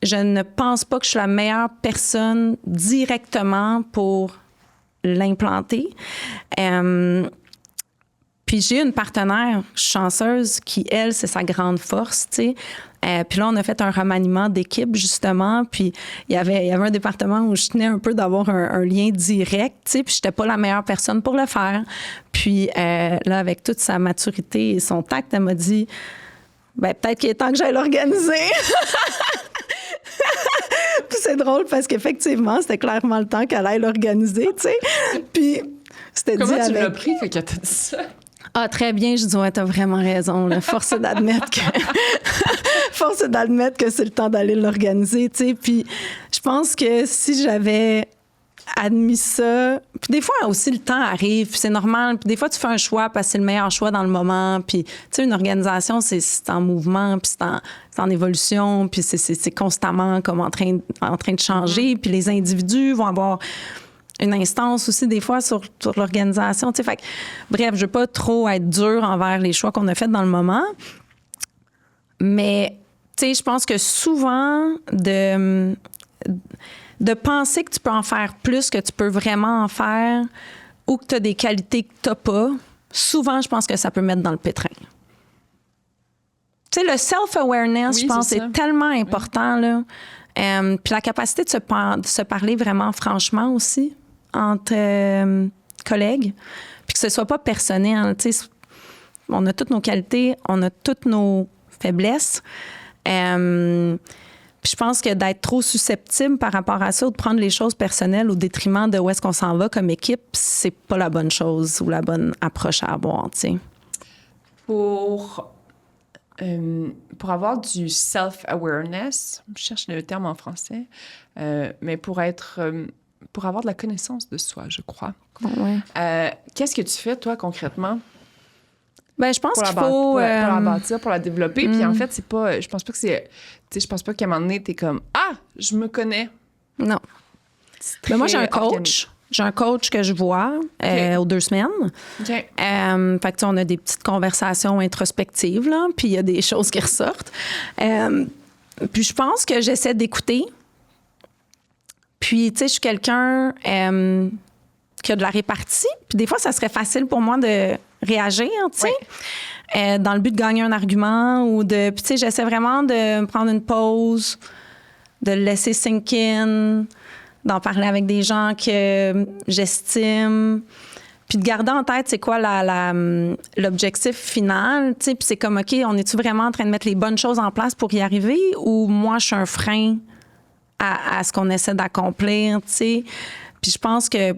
Je ne pense pas que je suis la meilleure personne directement pour l'implanter. Puis j'ai une partenaire chanceuse qui, elle, c'est sa grande force, tu sais. Puis là, on a fait un remaniement d'équipe, justement. Puis il y avait un département où je tenais un peu d'avoir un lien direct, tu sais. Puis j'étais pas la meilleure personne pour le faire. Puis là, avec toute sa maturité et son tact, elle m'a dit... Ben, peut-être qu'il est temps que j'aille l'organiser. Puis c'est drôle parce qu'effectivement, c'était clairement le temps qu'elle aille l'organiser, tu sais. Puis c'était dit Comment tu avec... l'as pris fait que t'as dit ça? Ah, très bien. Je dis, ouais, t'as vraiment raison. Là. Force est d'admettre que... Force est d'admettre que c'est le temps d'aller l'organiser, tu sais. Puis je pense que si j'avais admis ça... Puis des fois aussi, le temps arrive, puis c'est normal. Puis des fois, tu fais un choix parce que c'est le meilleur choix dans le moment. Puis, tu sais, une organisation, c'est en mouvement, puis c'est en évolution, puis c'est constamment comme en train de changer. Puis les individus vont avoir une instance aussi, des fois, sur l'organisation. Tu sais, fait que, bref, je veux pas trop être dure envers les choix qu'on a faits dans le moment. Mais, tu sais, je pense que souvent, de penser que tu peux en faire plus que tu peux vraiment en faire ou que tu as des qualités que tu n'as pas, souvent, je pense que ça peut mettre dans le pétrin. Tu sais, le self-awareness, Oui, je pense, c'est ça. est tellement important, là. Puis la capacité de se parler vraiment franchement aussi entre collègues, puis que ce soit pas personnel. Tu sais, on a toutes nos qualités, on a toutes nos faiblesses. Puis je pense que d'être trop susceptible par rapport à ça ou de prendre les choses personnelles au détriment de où est-ce qu'on s'en va comme équipe, c'est pas la bonne chose ou la bonne approche à avoir, tu sais. Pour avoir du self-awareness, je cherche le terme en français, mais pour avoir de la connaissance de soi, je crois. Ouais. Qu'est-ce que tu fais, toi, concrètement? Ben, je pense Pour qu'il la, faut... pour la bâtir, pour la développer. Puis en fait, c'est pas... Je pense pas que c'est... Tu sais, je pense pas qu'à un moment donné, t'es comme « Ah, je me connais! » Non. Ben, moi, j'ai un coach. J'ai un coach que je vois aux 2 semaines. OK. Fait que, tu sais, on a des petites conversations introspectives, là, puis il y a des choses qui ressortent. Puis je pense que j'essaie d'écouter. Puis, tu sais, je suis quelqu'un qui a de la répartie. Puis des fois, ça serait facile pour moi de réagir, tu sais, dans le but de gagner un argument ou de... Puis, tu sais, j'essaie vraiment de prendre une pause, de le laisser sink in, d'en parler avec des gens que j'estime, puis de garder en tête c'est quoi l'objectif final, tu sais, puis c'est comme, OK, on est-tu vraiment en train de mettre les bonnes choses en place pour y arriver ou moi, je suis un frein à ce qu'on essaie d'accomplir, tu sais. Puis je pense que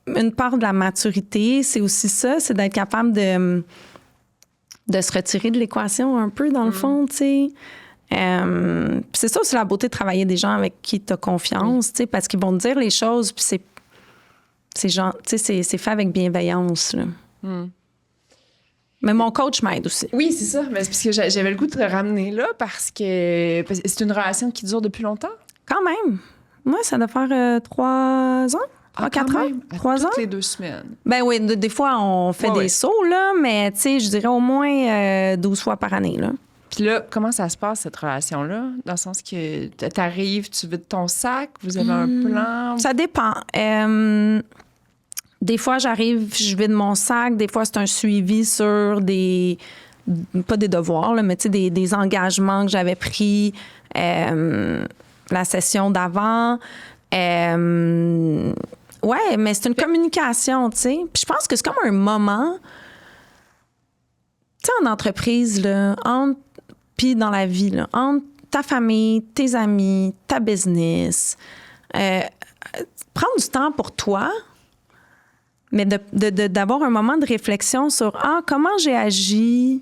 une part de la maturité, c'est aussi ça, c'est d'être capable de se retirer de l'équation un peu, dans le fond, tu sais. Puis c'est ça aussi la beauté de travailler des gens avec qui tu as confiance, tu sais, parce qu'ils vont te dire les choses, puis c'est fait avec bienveillance, là. Mais mon coach m'aide aussi. Oui, c'est ça. Mais c'est parce que j'avais le goût de te ramener là parce que c'est une relation qui dure depuis longtemps. Quand même. Moi, ça doit faire 3 ans. 4 ans? 3 ans? Toutes les 2 semaines. Ben oui, des fois, on fait des sauts, là, mais tu sais, je dirais au moins 12 fois par année, là. Puis Puis là, comment ça se passe, cette relation-là? Dans le sens que t'arrives, tu vides ton sac, vous avez un plan? Ça dépend. Des fois, j'arrive, je vide mon sac. Des fois, c'est un suivi sur pas des devoirs, là, mais tu sais, des engagements que j'avais pris la session d'avant. Ouais, mais c'est une communication, tu sais. Puis je pense que c'est comme un moment, tu sais, en entreprise, là, puis dans la vie, là, entre ta famille, tes amis, ta business, prendre du temps pour toi, mais d'avoir un moment de réflexion sur comment j'ai agi,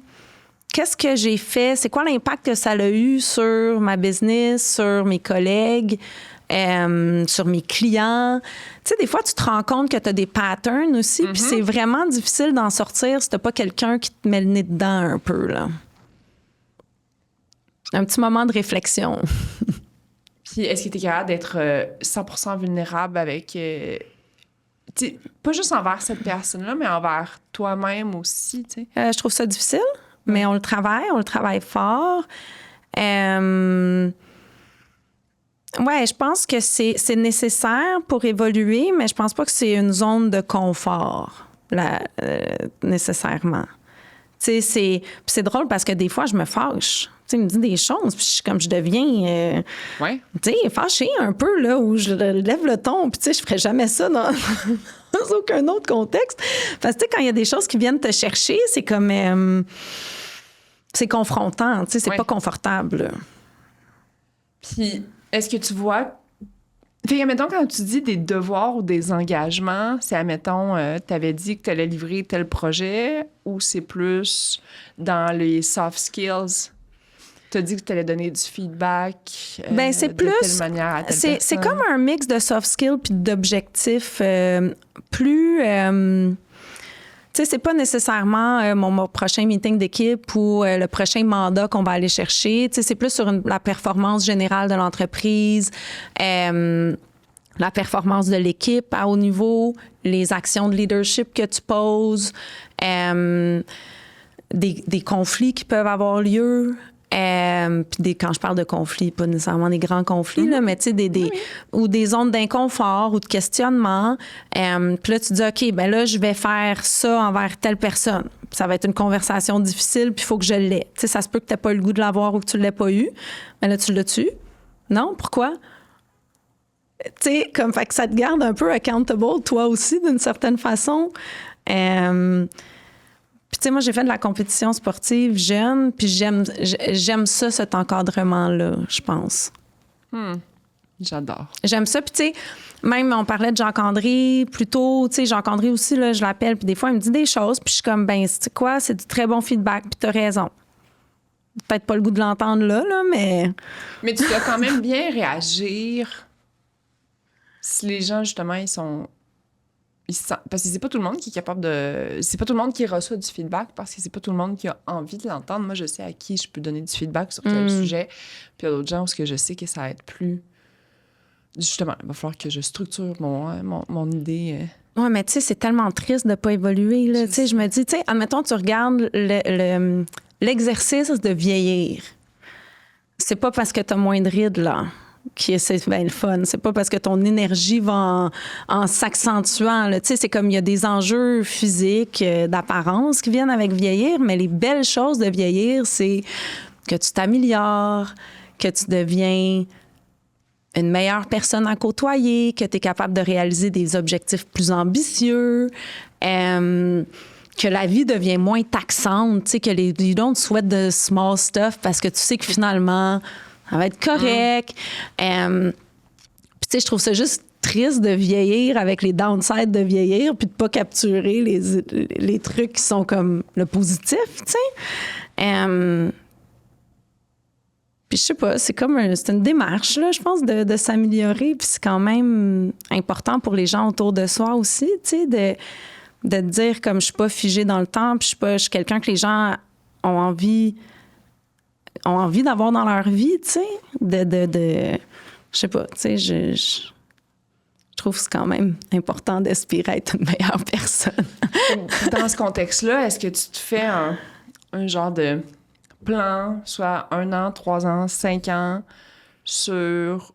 qu'est-ce que j'ai fait, c'est quoi l'impact que ça a eu sur ma business, sur mes collègues, sur mes clients. Tu sais, des fois, tu te rends compte que tu as des patterns aussi, puis c'est vraiment difficile d'en sortir si tu n'as pas quelqu'un qui te met le nez dedans un peu, là. Un petit moment de réflexion. Puis est-ce que tu es capable d'être 100% vulnérable avec... pas juste envers cette personne-là, mais envers toi-même aussi, tu sais? Je trouve ça difficile, mais on le travaille fort. Ouais, je pense que c'est nécessaire pour évoluer, mais je pense pas que c'est une zone de confort, nécessairement. Tu sais, c'est drôle parce que des fois, je me fâche. Tu sais, il me dit des choses, puis je deviens, Ouais. tu sais, fâchée un peu, là, où je lève le ton, puis tu sais, je ferais jamais ça dans aucun autre contexte. Parce que, tu sais, quand il y a des choses qui viennent te chercher, c'est comme, c'est confrontant, tu sais, c'est pas confortable, là. Puis, est-ce que tu vois... Fait que, admettons, quand tu dis des devoirs ou des engagements, c'est, admettons, t'avais dit que t'allais livrer tel projet, ou c'est plus dans les soft skills? T'as dit que t'allais donner du feedback ben, c'est de plus, telle manière à telle personne. C'est comme un mix de soft skills puis d'objectifs plus... tu sais, c'est pas nécessairement mon prochain meeting d'équipe ou le prochain mandat qu'on va aller chercher. Tu sais, c'est plus sur la performance générale de l'entreprise, la performance de l'équipe à haut niveau, les actions de leadership que tu poses, des conflits qui peuvent avoir lieu. Puis quand je parle de conflits, pas nécessairement des grands conflits, là, mais tu sais, ou des zones d'inconfort ou de questionnement. Puis là, tu dis, OK, ben là, je vais faire ça envers telle personne. Puis ça va être une conversation difficile, puis il faut que je l'aie. Tu sais, ça se peut que tu n'aies pas le goût de l'avoir ou que tu ne l'aies pas eu. Mais là, tu l'as-tu? Non? Pourquoi? Tu sais, comme fait que ça te garde un peu accountable, toi aussi, d'une certaine façon. Puis, tu sais, moi, j'ai fait de la compétition sportive jeune, puis j'aime ça, cet encadrement-là, je pense. J'adore. J'aime ça. Puis, tu sais, même, on parlait de Jacques-André plus tôt. Tu sais, Jacques-André aussi, là, je l'appelle, puis des fois, il me dit des choses, puis je suis comme, ben, c'est quoi? C'est du très bon feedback, puis t'as raison. Peut-être pas le goût de l'entendre là, mais... Mais tu dois quand même bien réagir si les gens, justement, parce que c'est pas tout le monde qui est capable de... C'est pas tout le monde qui reçoit du feedback parce que c'est pas tout le monde qui a envie de l'entendre. Moi, je sais à qui je peux donner du feedback sur quel sujet. Puis il y a d'autres gens où je sais que ça va être plus... Justement, il va falloir que je structure mon idée. Ouais, mais tu sais, c'est tellement triste de pas évoluer, là. Tu sais, je me dis, tu sais, admettons, tu regardes l'exercice de vieillir. C'est pas parce que t'as moins de rides, là, c'est bien le fun. C'est pas parce que ton énergie va en s'accentuant. Tu sais, c'est comme il y a des enjeux physiques, d'apparence qui viennent avec vieillir, mais les belles choses de vieillir, c'est que tu t'améliores, que tu deviens une meilleure personne à côtoyer, que tu es capable de réaliser des objectifs plus ambitieux, que la vie devient moins taxante, tu sais, que you don't sweat the small stuff parce que tu sais que finalement... ça va être correct. Puis, tu sais, je trouve ça juste triste de vieillir avec les downsides de vieillir puis de pas capturer les trucs qui sont comme le positif, tu sais. Puis, je sais pas, c'est une démarche, là, je pense, de s'améliorer. Puis, c'est quand même important pour les gens autour de soi aussi, tu sais, de dire comme je suis pas figée dans le temps, puis je suis quelqu'un que les gens ont envie d'avoir dans leur vie, tu sais, je sais pas, tu sais, je trouve que c'est quand même important d'aspirer à être une meilleure personne. Dans ce contexte-là, est-ce que tu te fais un genre de plan, soit 1 an, 3 ans, 5 ans, sur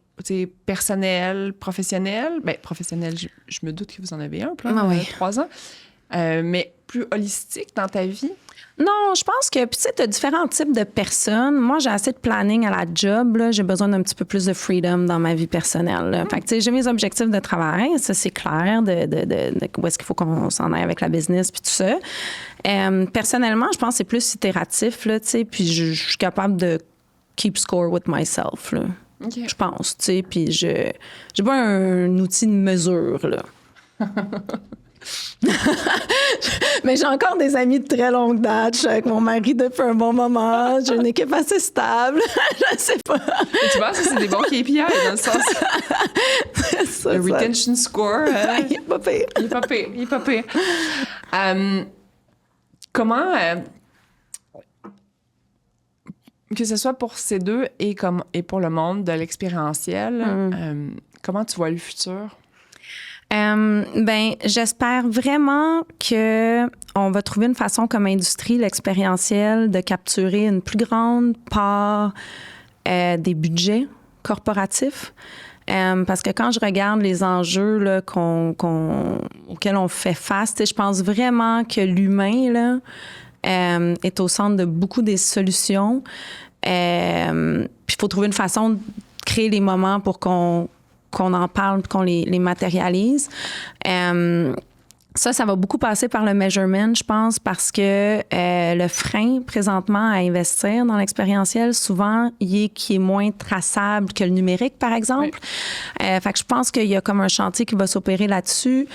personnel, professionnel. Bien, professionnel, je me doute que vous en avez un plan, 3 ans. Mais plus holistique dans ta vie? Non, je pense que, puis tu sais, tu as différents types de personnes. Moi, j'ai assez de planning à la job. Là. J'ai besoin d'un petit peu plus de freedom dans ma vie personnelle. Là. Fait que, tu sais, j'ai mes objectifs de travail. Ça, c'est clair, de où est-ce qu'il faut qu'on s'en aille avec la business, puis tout ça. Personnellement, je pense que c'est plus itératif, là, tu sais, puis je suis capable de keep score with myself, là. Okay. Je pense, tu sais, puis j'ai pas un outil de mesure, là. Mais j'ai encore des amis de très longue date. Je suis avec mon mari depuis un bon moment. J'ai une équipe assez stable. Je sais pas. Et tu vois, ça, c'est des bons KPI dans le sens. Le retention score. Il est pas pire. Il est pas pire. Comment. Que ce soit pour ces deux et pour le monde de l'expérientiel, comment tu vois le futur? Ben, j'espère vraiment que on va trouver une façon comme industrie, l'expérientiel, de capturer une plus grande part des budgets corporatifs. Parce que quand je regarde les enjeux là, auxquels on fait face, je pense vraiment que l'humain là, est au centre de beaucoup des solutions. Puis il faut trouver une façon de créer les moments pour qu'on en parle, qu'on les matérialise. Ça va beaucoup passer par le measurement, je pense, parce que le frein présentement à investir dans l'expérientiel, souvent, qui est moins traçable que le numérique, par exemple. Oui. Fait que je pense qu'il y a comme un chantier qui va s'opérer là-dessus.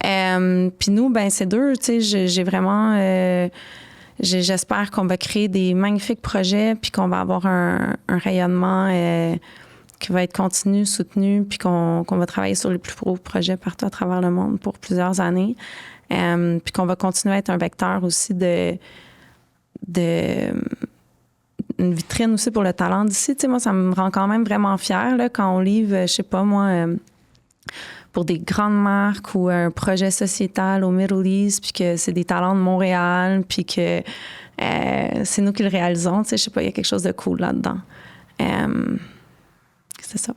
Puis nous, ben c'est deux, tu sais, j'ai vraiment... j'espère qu'on va créer des magnifiques projets puis qu'on va avoir un rayonnement... qui va être continu, soutenu, puis qu'on va travailler sur les plus gros projets partout à travers le monde pour plusieurs années. Puis qu'on va continuer à être un vecteur aussi une vitrine aussi pour le talent d'ici. Tu sais, moi, ça me rend quand même vraiment fière là, quand on livre, je sais pas moi, pour des grandes marques ou un projet sociétal au Middle East, puis que c'est des talents de Montréal, puis que c'est nous qui le réalisons. Tu sais, je sais pas, il y a quelque chose de cool là-dedans. C'est ça.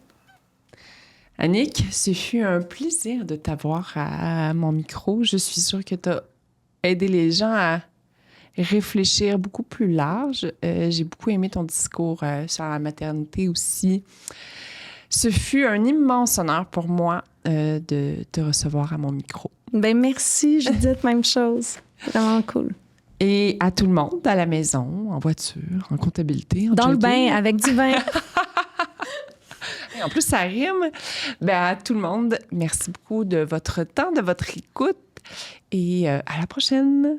Annick, ce fut un plaisir de t'avoir à mon micro. Je suis sûre que tu as aidé les gens à réfléchir beaucoup plus large. J'ai beaucoup aimé ton discours sur la maternité aussi. Ce fut un immense honneur pour moi de te recevoir à mon micro. Ben merci, Judith, même chose. Vraiment cool. Et à tout le monde, à la maison, en voiture, en comptabilité, en dans jogging. Le bain, avec du vin. Et en plus, ça rime. Ben, à tout le monde, merci beaucoup de votre temps, de votre écoute. Et à la prochaine.